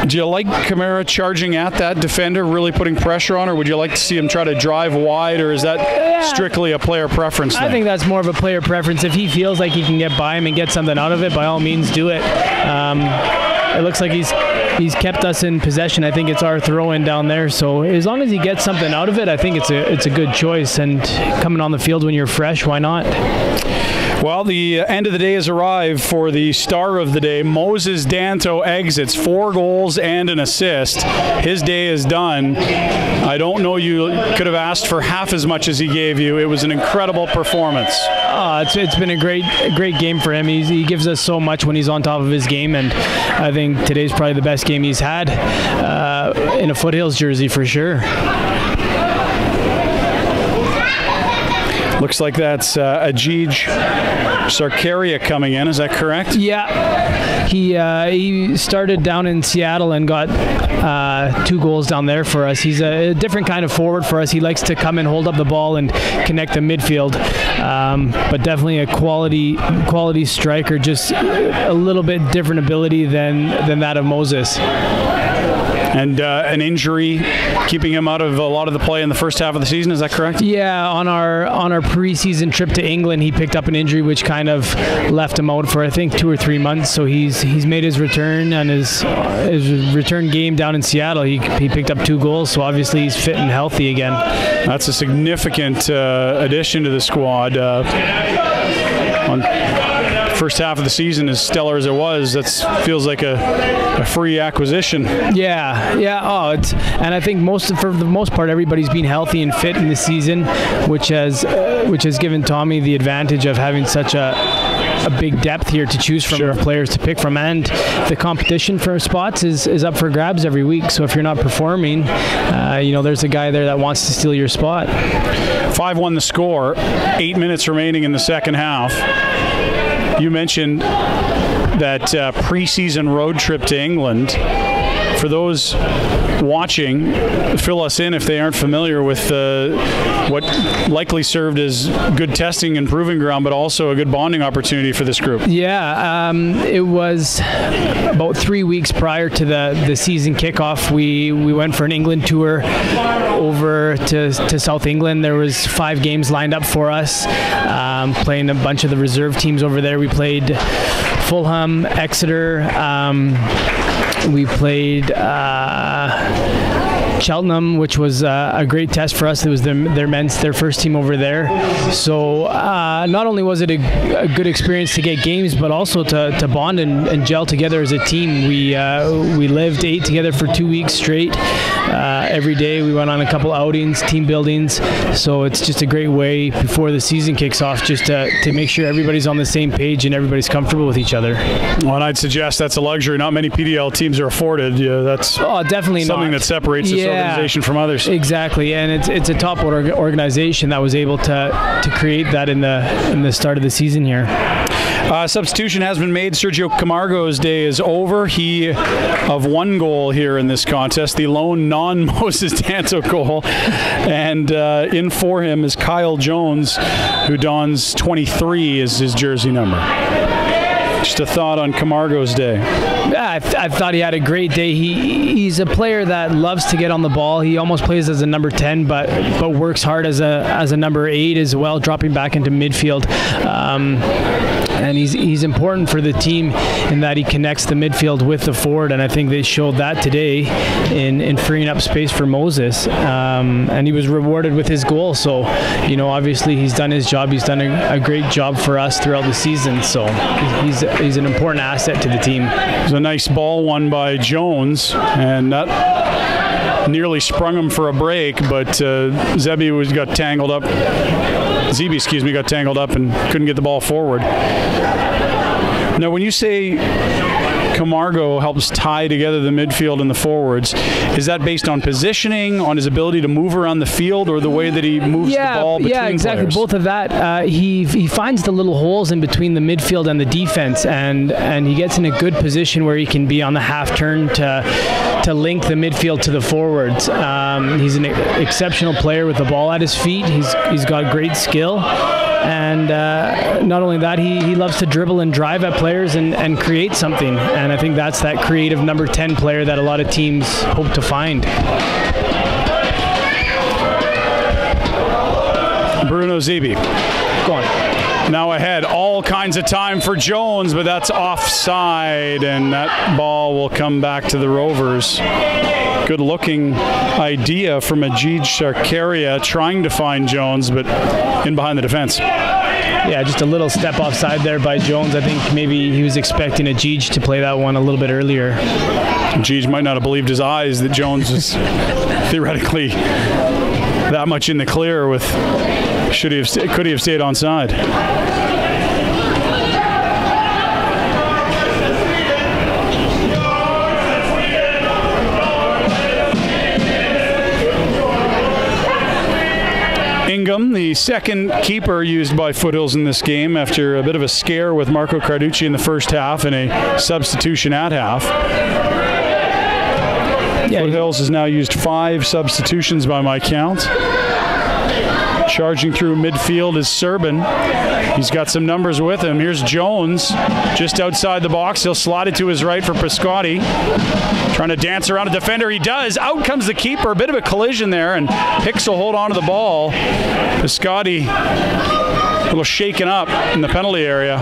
S1: Do you like Camara charging at that defender, really putting pressure on, or would you like to see him try to drive wide, or is that strictly a player preference thing?
S2: I think that's more of a player preference. If he feels like he can get by him and get something out of it, by all means do it. It looks like he's kept us in possession. I think it's our throw-in down there, so as long as he gets something out of it, I think it's a good choice. And coming on the field when you're fresh, why not?
S1: Well, the end of the day has arrived for the star of the day. Moses Danto exits, 4 goals and an assist. His day is done. I don't know you could have asked for half as much as he gave you. It was an incredible performance.
S2: It's been a great game for him. He gives us so much when he's on top of his game, and I think today's probably the best game he's had in a Foothills jersey for sure.
S1: Looks like that's Ajij Sarkaria coming in. Is that correct?
S2: Yeah. He started down in Seattle and got 2 goals down there for us. He's a different kind of forward for us. He likes to come and hold up the ball and connect the midfield. But definitely a quality striker, just a little bit different ability than that of Moses.
S1: And an injury keeping him out of a lot of the play in the first half of the season, is that correct?
S2: Yeah, on our preseason trip to England, he picked up an injury which kind of left him out for I think 2 or 3 months. So he's made his return, and his return game down in Seattle, he picked up 2 goals. So obviously he's fit and healthy again. That's
S1: a significant addition to the squad. On first half of the season, as stellar as it was, that feels like a free acquisition.
S2: Yeah. And I think for the most part, everybody's been healthy and fit in the season, which has given Tommy the advantage of having such a big depth here to choose from, of players to pick from, and the competition for spots is up for grabs every week. So if you're not performing, there's a guy there that wants to steal your spot.
S1: 5-1 the score, 8 minutes remaining in the second half. You mentioned that preseason road trip to England. For those watching, fill us in if they aren't familiar with what likely served as good testing and proving ground, but also a good bonding opportunity for this group.
S2: Yeah, it was about 3 weeks prior to the season kickoff. We went for an England tour over to South England. There was 5 games lined up for us, playing a bunch of the reserve teams over there. We played Fulham, Exeter. We played Cheltenham, which was a great test for us. It was their first team over there. So not only was it a good experience to get games, but also to bond and gel together as a team. We lived, ate together for 2 weeks straight. Every day we went on a couple outings, team buildings. So it's just a great way before the season kicks off, just to make sure everybody's on the same page and everybody's comfortable with each other.
S1: Well, and I'd suggest that's a luxury not many PDL teams are afforded. Yeah, that's
S2: definitely
S1: something that separates this organization from others.
S2: Exactly, and it's a top organization that was able to create that in the start of the season here.
S1: Substitution has been made. Sergio Camargo's day is over. He of one goal here in this contest, the lone non-Moses Danto goal. And in for him is Kyle Jones, who dons 23 as his jersey number. Just a thought on Camargo's day.
S2: Yeah, I thought he had a great day. He's a player that loves to get on the ball. He almost plays as a number 10, but works hard as a number 8 as well, dropping back into midfield. And he's important for the team in that he connects the midfield with the forward, and I think they showed that today in freeing up space for Moses. And he was rewarded with his goal. So, obviously he's done his job. He's done a great job for us throughout the season. So he's an important asset to the team.
S1: It was a nice ball won by Jones, and that nearly sprung him for a break, but Zebi got tangled up. Zebi, got tangled up and couldn't get the ball forward. Now, when you say Camargo helps tie together the midfield and the forwards, is that based on positioning, on his ability to move around the field, or the way that he moves the ball between
S2: Yeah, exactly.
S1: players?
S2: Both of that. He finds the little holes in between the midfield and the defense, and he gets in a good position where he can be on the half turn to link the midfield to the forwards. He's an exceptional player with the ball at his feet. He's got great skill. And not only that, he loves to dribble and drive at players and create something. And I think that's that creative number 10 player that a lot of teams hope to find.
S1: Bruno Zebi.
S2: Go on.
S1: Now ahead, all kinds of time for Jones, but that's offside, and that ball will come back to the Rovers. Good looking idea from Ajij Sarkaria trying to find Jones, but in behind the defense.
S2: Yeah, just a little step offside there by Jones. I think maybe he was expecting Ajij to play that one a little bit earlier.
S1: Ajij might not have believed his eyes that Jones was theoretically that much in the clear with could he have stayed onside. Ingham, the second keeper used by Foothills in this game after a bit of a scare with Marco Carducci in the first half and a substitution at half. Yeah, Foothills has now used 5 substitutions by my count. Charging through midfield is Serbin. He's got some numbers with him. Here's Jones just outside the box. He'll slot it to his right for Piscotti. Trying to dance around a defender. He does. Out comes the keeper. A bit of a collision there, and Hicks will hold on to the ball. Piscotti a little shaken up in the penalty area.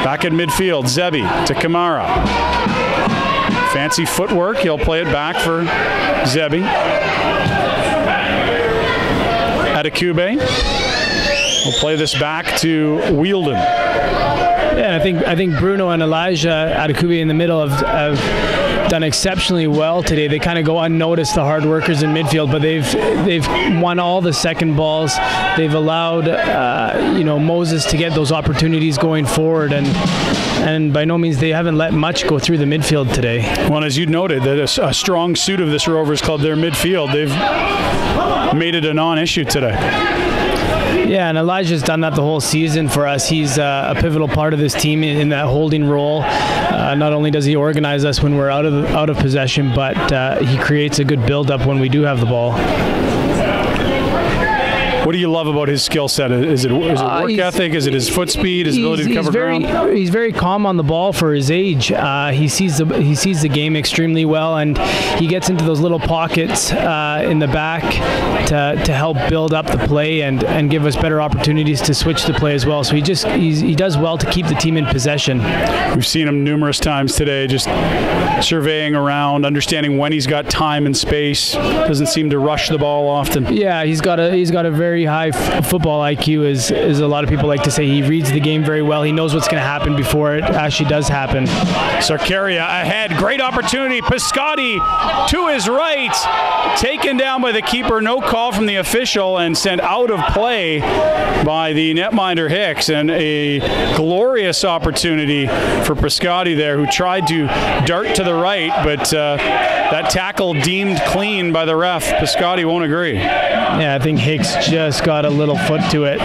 S1: Back in midfield, Zebi to Kamara. Fancy footwork. He'll play it back for Zebi. Adekube will play this back to Wheeldon.
S2: Yeah, I think Bruno and Elijah Adekube in the middle have done exceptionally well today. They kind of go unnoticed, the hard workers in midfield, but they've won all the second balls. They've allowed Moses to get those opportunities going forward, and by no means they haven't let much go through the midfield today.
S1: Well, as you noted, that a strong suit of this Rovers club, their midfield, they've made it a non-issue today.
S2: Yeah, and Elijah's done that the whole season for us. He's a pivotal part of this team in that holding role. Not only does he organize us when we're out of possession, but he creates a good build-up when we do have the ball.
S1: What do you love about his skill set? Is it work ethic? Is it his foot speed? His ability to cover ground?
S2: He's very calm on the ball for his age. He sees the game extremely well, and he gets into those little pockets in the back to help build up the play and give us better opportunities to switch the play as well. So he does well to keep the team in possession.
S1: We've seen him numerous times today, just surveying around, understanding when he's got time and space. Doesn't seem to rush the ball often.
S2: Yeah, he's got a very high football IQ, as a lot of people like to say. He reads the game very well. He knows what's going to happen before it actually does happen.
S1: Sarkaria ahead. Great opportunity. Piscotti to his right. Taken down by the keeper. No call from the official and sent out of play by the netminder Hicks. And a glorious opportunity for Piscotti there, who tried to dart to the right, but that tackle deemed clean by the ref. Piscotti won't agree.
S2: Yeah, I think Hicks just got a little foot to it.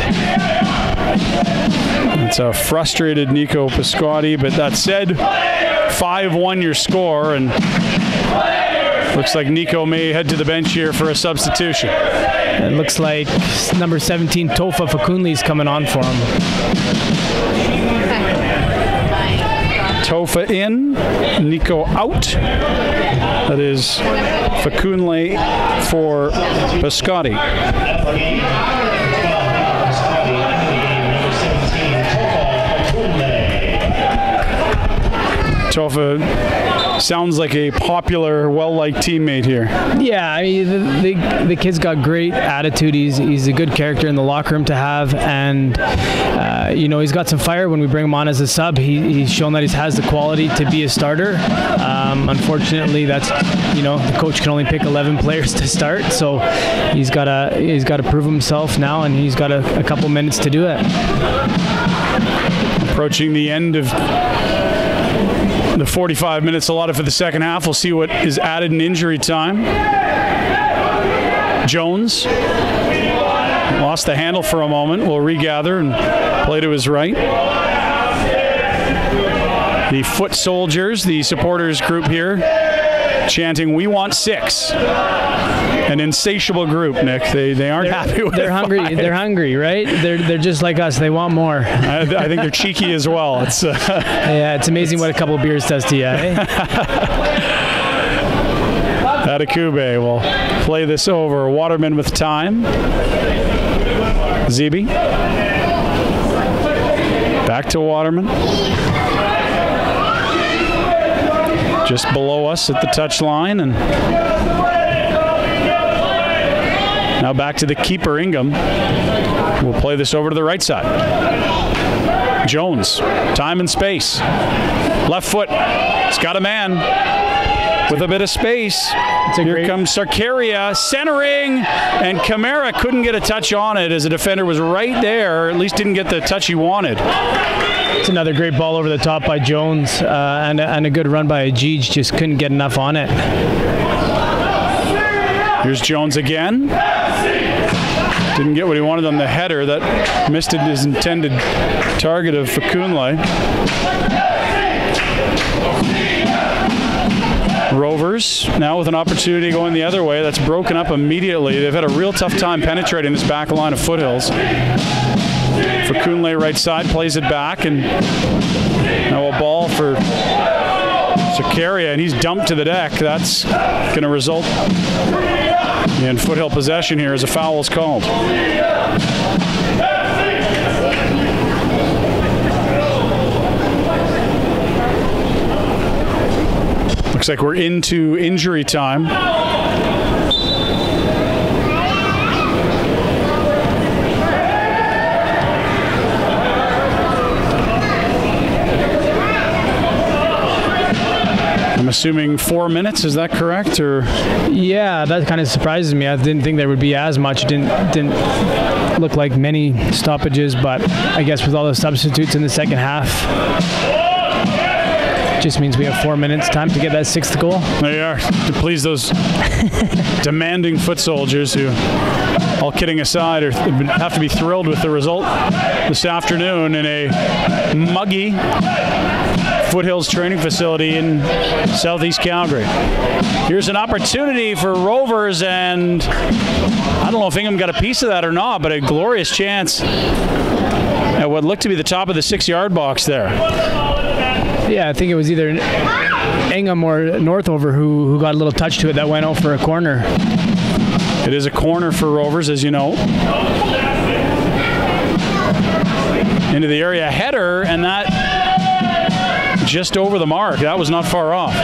S1: It's a frustrated Nico Piscotti, but that said, 5-1 your score, and looks like Nico may head to the bench here for a substitution.
S2: It looks like number 17, Tofa Fakunli, is coming on for him.
S1: Tofa in, Nico out. That is Fakunle for Piscotti. Tofa sounds like a popular, well-liked teammate here.
S2: Yeah, I mean, the kid's got great attitude. He's a good character in the locker room to have, and you know, he's got some fire when we bring him on as a sub. He's shown that he has the quality to be a starter. Unfortunately, that's, you know, the coach can only pick 11 players to start, so he's got to prove himself now, and he's got a couple minutes to do it.
S1: Approaching the end of the 45 minutes allotted for the second half. We'll see what is added in injury time. Jones lost the handle for a moment. Will regather and play to his right. The foot soldiers, the supporters group here, chanting, "We want 6." An insatiable group, Nick. They aren't happy with it.
S2: They're hungry.
S1: 5.
S2: They're hungry, right? They're just like us. They want more.
S1: I think they're cheeky as well. It's
S2: yeah, it's amazing what a couple of beers does to you. Eh?
S1: Adekube will play this over. Waterman with time. Zeeby. Back to Waterman. Just below us at the touch line, and now back to the keeper, Ingham. We'll play this over to the right side. Jones, time and space. Left foot, he's got a man with a bit of space. Here comes Sarkaria, centering, and Kamara couldn't get a touch on it as the defender was right there, or at least didn't get the touch he wanted.
S2: It's another great ball over the top by Jones, and a good run by Ajij, just couldn't get enough on it.
S1: Here's Jones again. Didn't get what he wanted on the header. That missed his intended target of Fakunle. Rovers now with an opportunity going the other way. That's broken up immediately. They've had a real tough time penetrating this back line of Foothills. Fakunle right side plays it back, and now a ball for Sarkaria, and he's dumped to the deck. That's going to result in Foothill possession here as a foul is called. Looks like we're into injury time. I'm assuming 4 minutes, is that correct? Or
S2: yeah, that kind of surprises me. I didn't think there would be as much. Didn't look like many stoppages, but I guess with all the substitutes in the second half, just means we have 4 minutes time to get that 6th goal.
S1: They are, to please those demanding foot soldiers who, all kidding aside, have to be thrilled with the result this afternoon in a muggy Foothills training facility in southeast Calgary. Here's an opportunity for Rovers, and I don't know if Ingham got a piece of that or not, but a glorious chance at what looked to be the top of the 6-yard box there.
S2: Yeah, I think it was either Ingham or Northover who got a little touch to it that went out for a corner.
S1: It is a corner for Rovers, as you know. Into the area header, and that just over the mark. That was not far off.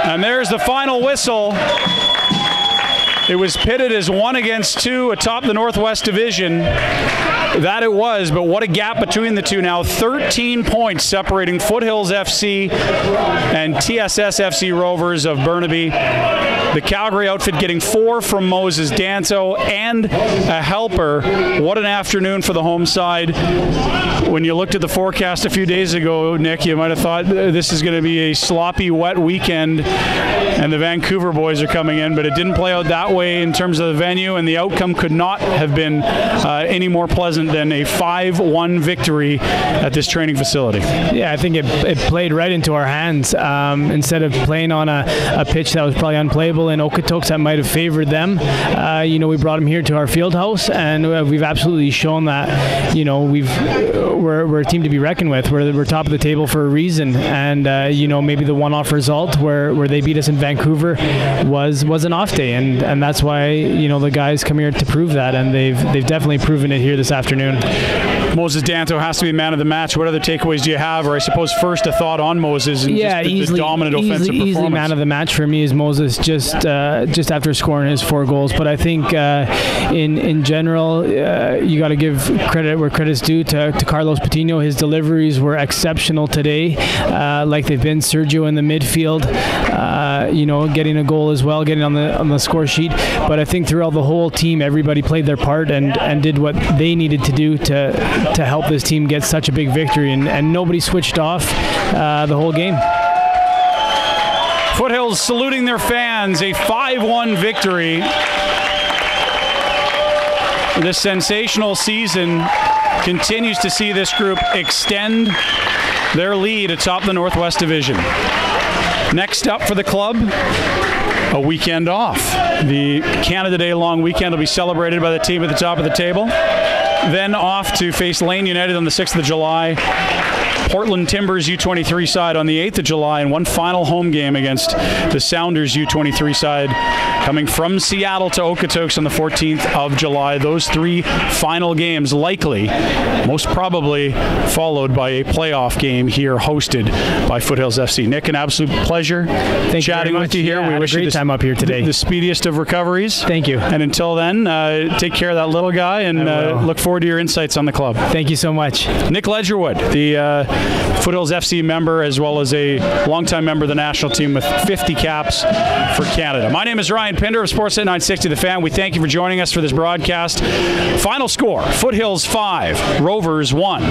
S1: And there's the final whistle. It was pitted as 1 against 2 atop the Northwest Division. That it was, but what a gap between the two now. 13 points separating Foothills FC and TSS FC Rovers of Burnaby. The Calgary outfit getting 4 from Moses Danto and a helper. What an afternoon for the home side. When you looked at the forecast a few days ago, Nick, you might have thought this is going to be a sloppy, wet weekend and the Vancouver boys are coming in, but it didn't play out that way in terms of the venue, and the outcome could not have been any more pleasant than a 5-1 victory at this training facility. Yeah,
S2: I think it played right into our hands. Instead of playing on a pitch that was probably unplayable in Okotoks that might have favored them, we brought them here to our field house, and we've absolutely shown that we're a team to be reckoned with. We're top of the table for a reason, and maybe the one-off result where they beat us in Vancouver was an off day, and that's why the guys come here to prove that, and they've definitely proven it here this afternoon.
S1: Moses Danto has to be man of the match. What other takeaways do you have? Or I suppose first a thought on Moses and the dominant offensive performance.
S2: Easily man of the match for me is Moses just after scoring his 4 goals. But I think in general, you got to give credit where credit's due to Carlos Patino. His deliveries were exceptional today, like they've been. Sergio in the midfield, getting a goal as well, getting on the score sheet. But I think throughout the whole team, everybody played their part and did what they needed to do to help this team get such a big victory, and nobody switched off the whole game.
S1: Foothills saluting their fans, a 5-1 victory. This sensational season continues to see this group extend their lead atop the Northwest Division. Next up for the club, a weekend off. The Canada Day long weekend will be celebrated by the team at the top of the table. Then off to face Lane United on the 6th of July, Portland Timbers U23 side on the 8th of July, and one final home game against the Sounders U23 side coming from Seattle to Okotoks on the 14th of July. Those 3 final games likely, most probably, followed by a playoff game here hosted by Foothills FC. Nick, an absolute pleasure chatting with you here.
S2: Yeah, we wish you a great time up here today.
S1: The speediest of recoveries.
S2: Thank you.
S1: And until then, take care of that little guy, and look forward to your insights on the club.
S2: Thank you so much.
S1: Nick Ledgerwood, the Foothills FC member, as well as a longtime member of the national team with 50 caps for Canada. My name is Ryan Pinder of Sportsnet 960 The Fan. We thank you for joining us for this broadcast. Final score, Foothills 5, Rovers 1.